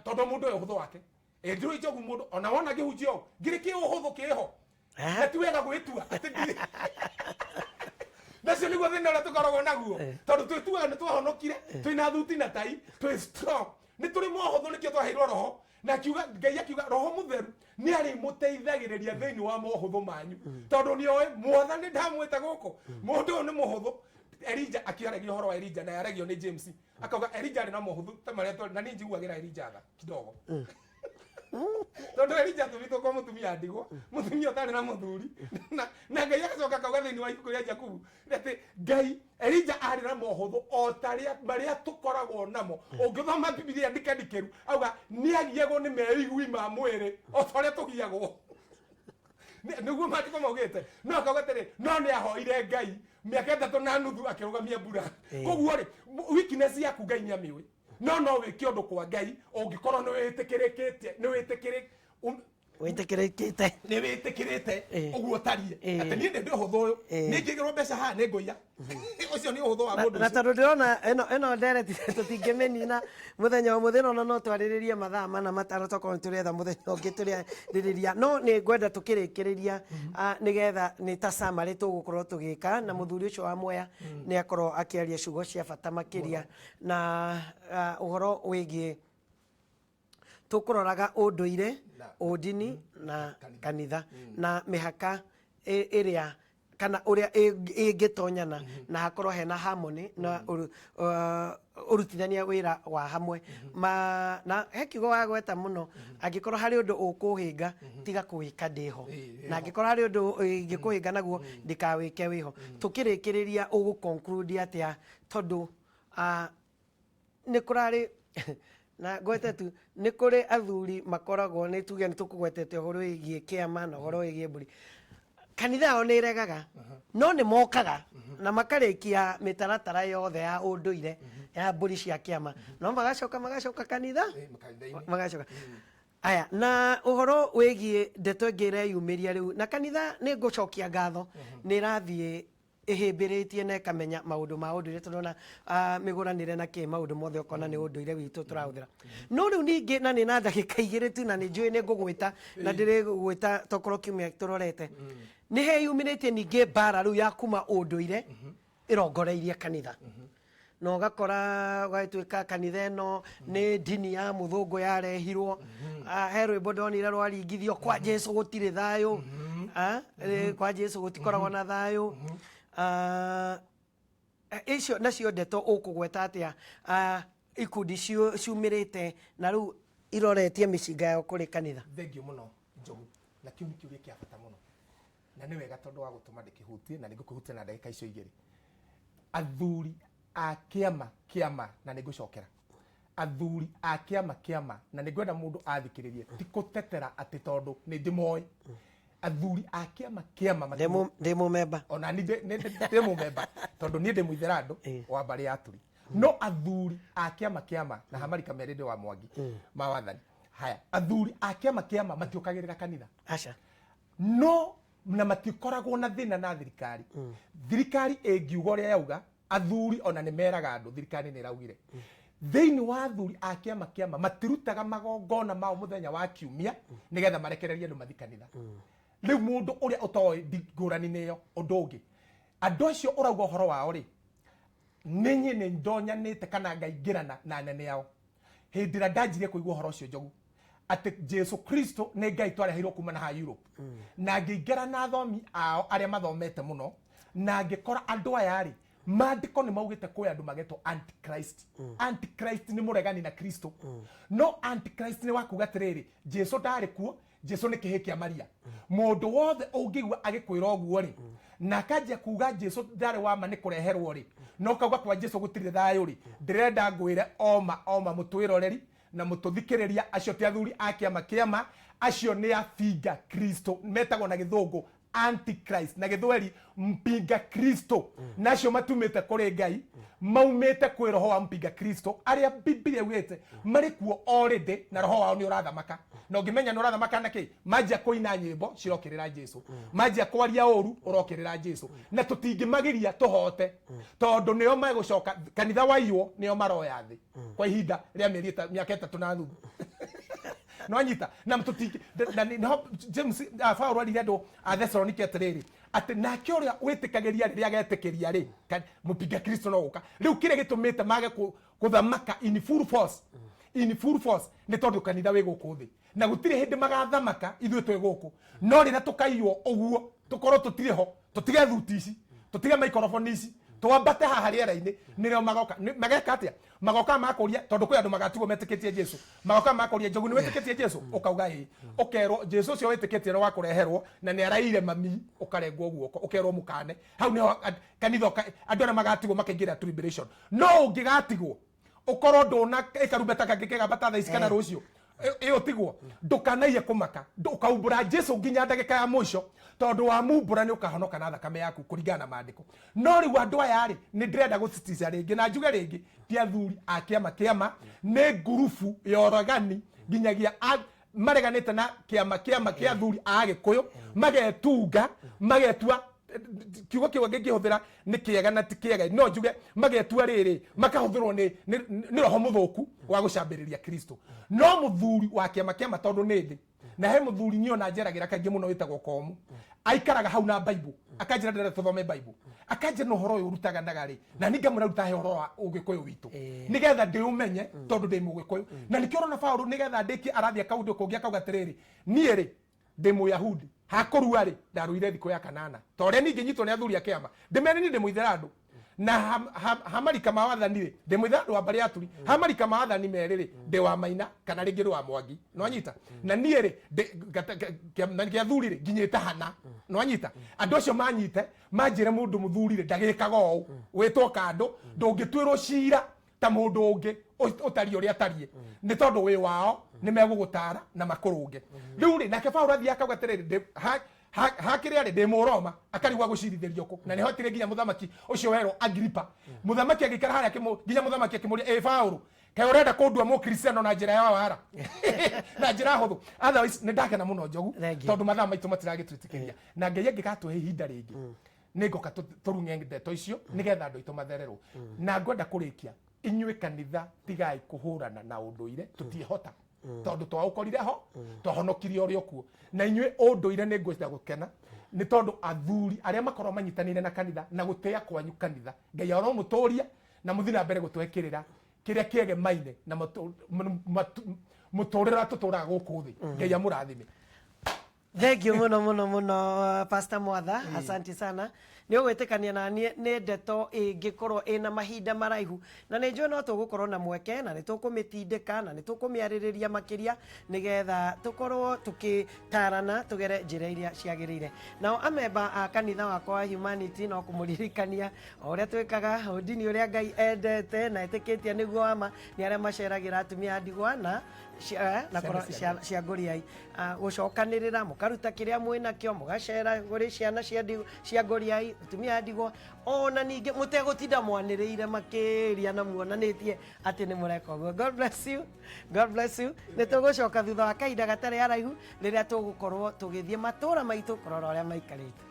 tondu mundu e uhuthu wake ndiru ijogu mundu ona wona ngihunjio ngiriki uhuthu kiho na tiwega gwitua ati nacio niguo thina uria tukoragwo naguo tondu twituaga ni twahonokire twina thuti na tai twi strong ni turi mohotho nikio twaheirwo roho na kiuga Ngai akiuga roho mutheru ni ari muteithagiriria thiini wa mohotho manyu tondu ni oe Mwatha ni ndamwita guku mundu ni mohotho Elijah akiaragia horo wa Elijah na yaragio ni James akauga Elijah ari na mohotho tamaria na ni njiguagira Elijah tha kidogo tondu Elijah tuvito kwa mutumia ndigwa mutumia utari na muthuri na Ngai agacoka kauga thiini wa ibuku ria Jakubu ati Ngai Elijah ari na mohotho o taria maria tukoragwo namo ungithoma Biblia ndikandikeru auga ni agiagwo ni meigui ma mwiri o taria tugiagwo niguo matiko maugite no akauga atiri no ni ahoire Ngai miaka 3 na nuthu akirugamia mbura koguo ri weakness yaku Ngai ni amiwe no wiki undu kwa Ngai ungikorwo ni witikirikite ni witikirite uguo tarie ati ni ndi uhuthu uyu ni ngigirwo mbeca ha ni ngoia ucio ni uhuthu wa mundu na tondu ndirona eno ndereti tutingimenina muthenya wa muthenya no twariririe mathaa mana matano tokorwo turetha muthenya ungi tuririria no ni ngwenda tukirikiriria nigetha ni ta summary tugukorwo tugika na muthuri ucio wa Mwea ni akorwo akiaria ciugo cia bata makiria na uhoro wigie tukuroraga unduire udini na kanitha na mihaka iria kana uria ingitonyana na hakorwo hena harmony na urutithania wira wa hamwe na hekiugo wa gweta muno angikorwo hari undu ukuhinga tiga kuwika ndiho na angikorwo hari undu ingikuhinga naguo ndikawike wiho tukirikiriria ugu conclude atia tondu ni kurari na gwete tu ni kuri athuri makoragwo ni tuge ni tukugwetete uhoro wigie kiama na uhoro wigie mburi kanitha yao ni iregaga no ni mokaga na makarikia mitaratara yothe ya unduire ya mburi cia kiama no magacoka kanitha magacoka aya na uhoro wigie ndeto ngire yumiria riu na kanitha ni ngucokia ngatho ni rathie ihibiritie na kamenya maundu ma unduire turona miguranire na ki maundu mothe ukona ni unduire witu turahuthira no riu ningi na ni na ndagika igiri tu na ni njui ni ngugwita na ndiri gwita tokoro kiumia turorete ni he yumiritie ningi bara riu ya kuma unduire irongoreirie kanitha no gakora gwaituika kanitha ino ni dini ya muthungu yarehirwo he rwimbo ndonire rwaringithio kwa Jesu gutire thayo kwa Jesu gutikoragwo na thayo icio nacio ndeto ukugweta atia ikundi ciumirite na riu iroretie micinga yao kuri kanitha. Thengio muno Njogu, na kiu ni kiuria kia bata muno na ni wega tondu wa gutuma ndikihutie na nigukuhutia na ndagika icio igiri. Athuri a kiama na nigucokera athuri a kiama na ningwenda mundu athikiririe ti gutetera ati tondu ni ndimoi athuri a kiama ndimo memba ona ni ndimo memba tondu ni ndi muitherando wa bari aturi no athuri a kiama na hamarika merende wa Mwangi mawathani haya athuri a kiama matiukagirira kanitha acha no na matikoragwo na thina na thirikari thirikari engiuga uria yauga athuri ona ni meraga andu thirikari ni raugire thiini wa athuri a kiama matirutaga magongona mao muthenya wa kiumia nigetha marekererie andu mathi kanitha riu mundu uria utoi ngurani niyo undu ungi andu acio urauga horo wao ri ninyi ni ndonyanite kana ngaingirana na nene yao hindira ndanjirie kuigua horo ucio Njogu ati Jesu Kristo ni ngai twareheirwo kuma na ha Europe na ngĩingĩra na athomi ao aria mathomete muno na ngĩkora andu aya ri maandiko ni maugite kwi andu magetwo antichrist antichrist ni muregani na Kristo no antichrist ni wakuga tiriri Jesu ndari kuo Jesu ni kihikia Maria mundu wothe ungigwa agikwira oguo ri na kanjia kuga Jesu ndari wa ma ni kureherwo ri no kauga kwa Jesu gutire thayo ri ndirenda ngwire oma mutwiroreri na mututhikiriria acio ti athuri a kiama acio ni afinga Kristo metagwo na githungu antichrist na githweri mpinga Kristo nacio matumite kuri ngai maumite kwi roho wa mpinga Kristo aria Biblia yugite mari kuo already na roho wao ni urathamaka no ngimenya ni urathamaka na ki majia kuina nyimbo cirokirira Jesu majia kwaria uru urokirira Jesu na tutingimagiria tuhote tondu nio magucoka kanitha waiywo nio maroya thi kwa ihinda ria miaka 3 na nuthu no anyita na mtutingi no James Paulo ali ndo a Thessalonike atiriri ati na kioria witikagiria riria agetikiria ri mupinga Kristo no uka riu kire gitumite mage kuthamaka in full force ni tondu kanitha wi guku thi na gutire hindi magathamaka ithuĩ twi guku no rira tukaiywo uguo tukorwo tutire ho tutige thuti ici tutige microphone ici twambate haha riera-ini nireo magoka mageka atia magoka makoria tondu kwi andu magatigo metikitie Jesu magoka makoria Njogu ni wetikitie Jesu ukauga ii ukerwo Jesu cio wetikitie no wakureherwo na ni araire mami ukarengwo guoko ukerwo mukane hau ni kanitha andu na magatigo makingira tribulation no ungigatigwo ukorwo ndona ikarumbeta kangikega batha ici kana rucio iyo tigwo ndukanaie kumaka ndukaumbura Jesu nginya ndagika ya mwisho tondu wa mumbura ni ukahonoka na thakame yaku kuringana na maandiko no riu andu aya ri ni ndirenda gusitiza ringi na njuge ringi ti athuri a kiama ni ngurubu ya oragani nginyagia mareganite na kiama kia athuri a Gikuyu magetunga magetua kiugo kiugo ngihũthĩra nĩ kĩega na ti kĩega no njuge magetua rĩrĩ makahũthĩrwo nĩ roho mũthũku wa gũcambĩrĩria Kristo no mũthuri wa kĩama tondu nĩ thĩ na he mũthuri niona njeragĩra kaingĩ mũno wĩtagwo Komu aikaraga hau na Bible akanjĩra ndĩrenda tũthome Bible akanjĩra no horo ũyũ ũrutaga ndagarĩ na ninga mũraruta he horo wa Ũgĩkũyũ witũ nĩgetha ndĩũmenye tondu ndĩ Mũgĩkũyũ na nĩkĩo ũrona Paulo nĩgetha ndĩkie arathia kaũndũ kũngĩ akauga atĩrĩrĩ niĩ rĩ ndĩ Mũyahudi hakorua ri ndaruire thiko ya kanana tore ningi nyitwo ni athuri a kiama ndimeni ni ndimuitherando na hamarika mawathani ri ndimuitherando wa bari aturi hamarika mawathani meriri ndi wa Maina kana ringi wa Mwangi no anyita na nie ri ngi athuri ri nginyite hana no anyita andu acio manyite manjire mundu muthuri ri ndagikaga o witwo kando ndungitwirwo cira ta mundu ungi utari uria tarie ni tondu wi wao ni megugutara na makurunge riu ri nake Paulo athia akauga atiriri hakiri ari ndi Muroma akarigwa gucirithirio ku na ni hotire nginya muthamaki ucio werwo Agripa muthamaki agikara haria nginya muthamaki akimuria Paulo kai urenda kundua mu Kristiano na njira ya wara na njira huthu otherwise ni ndakena muno Njogu tondu mathaa maitu matiragitwitikiria na ngai angikatwe ihinda ringi ningoka turunge ndeto icio nigetha andu itu mathererwo na ngwenda kurikia inyuĩ kanitha tigai kuhurana na unduire tutiehota tondu twaukorire ho twahonokirie uri okuo na inyuĩ unduire ni ngwenda gukena ni tondu athuri aria makorwo manyitanire na kanitha na gutea kwanyu kanitha ngai aro muturia na muthina mbere gutwekirira kiria kiegemaine na muturira tuturaga guku thi ngai amurathime Thank you muno Pastor Mwatha, asante sana. Nĩ ũgwĩtĩkania na niĩ nĩ ndeto ĩngĩkorwo ĩna mahinda maraihu, na nĩ njũĩ no tũgũkorwo na mweke na nĩ tũkũmĩtindĩka na nĩ tũkũmĩarĩrĩria makĩria nĩgetha tũkorwo tũkĩtarana tũgere njĩra iria ciagĩrĩire. Nao amemba a kanitha wakwa wa Humanity no kũmũririkania o ũrĩa twĩkaga ũndini ũrĩa Ngai endete na etĩkĩtie nĩguo wama nĩ arĩa maceragĩra atumia a ndigwa na cia ngũriai gũcokanĩrĩra mũkaruta kĩrĩa mwĩnakĩo mũgacera kũrĩ ciana cia ngũriai atumia a ndigwa ona ningĩ mũtegũtinda mwanĩrĩire makĩria na muonanĩtie atĩ nĩ mũreka ũguo. God bless you, God bless you. Nĩ tũgũcoka thutha wa kahinda gatarĩ haraihu rĩrĩa tũgũkorwo tũgĩthiĩ matũũra maitũ kũrora ũrĩa maikarĩte.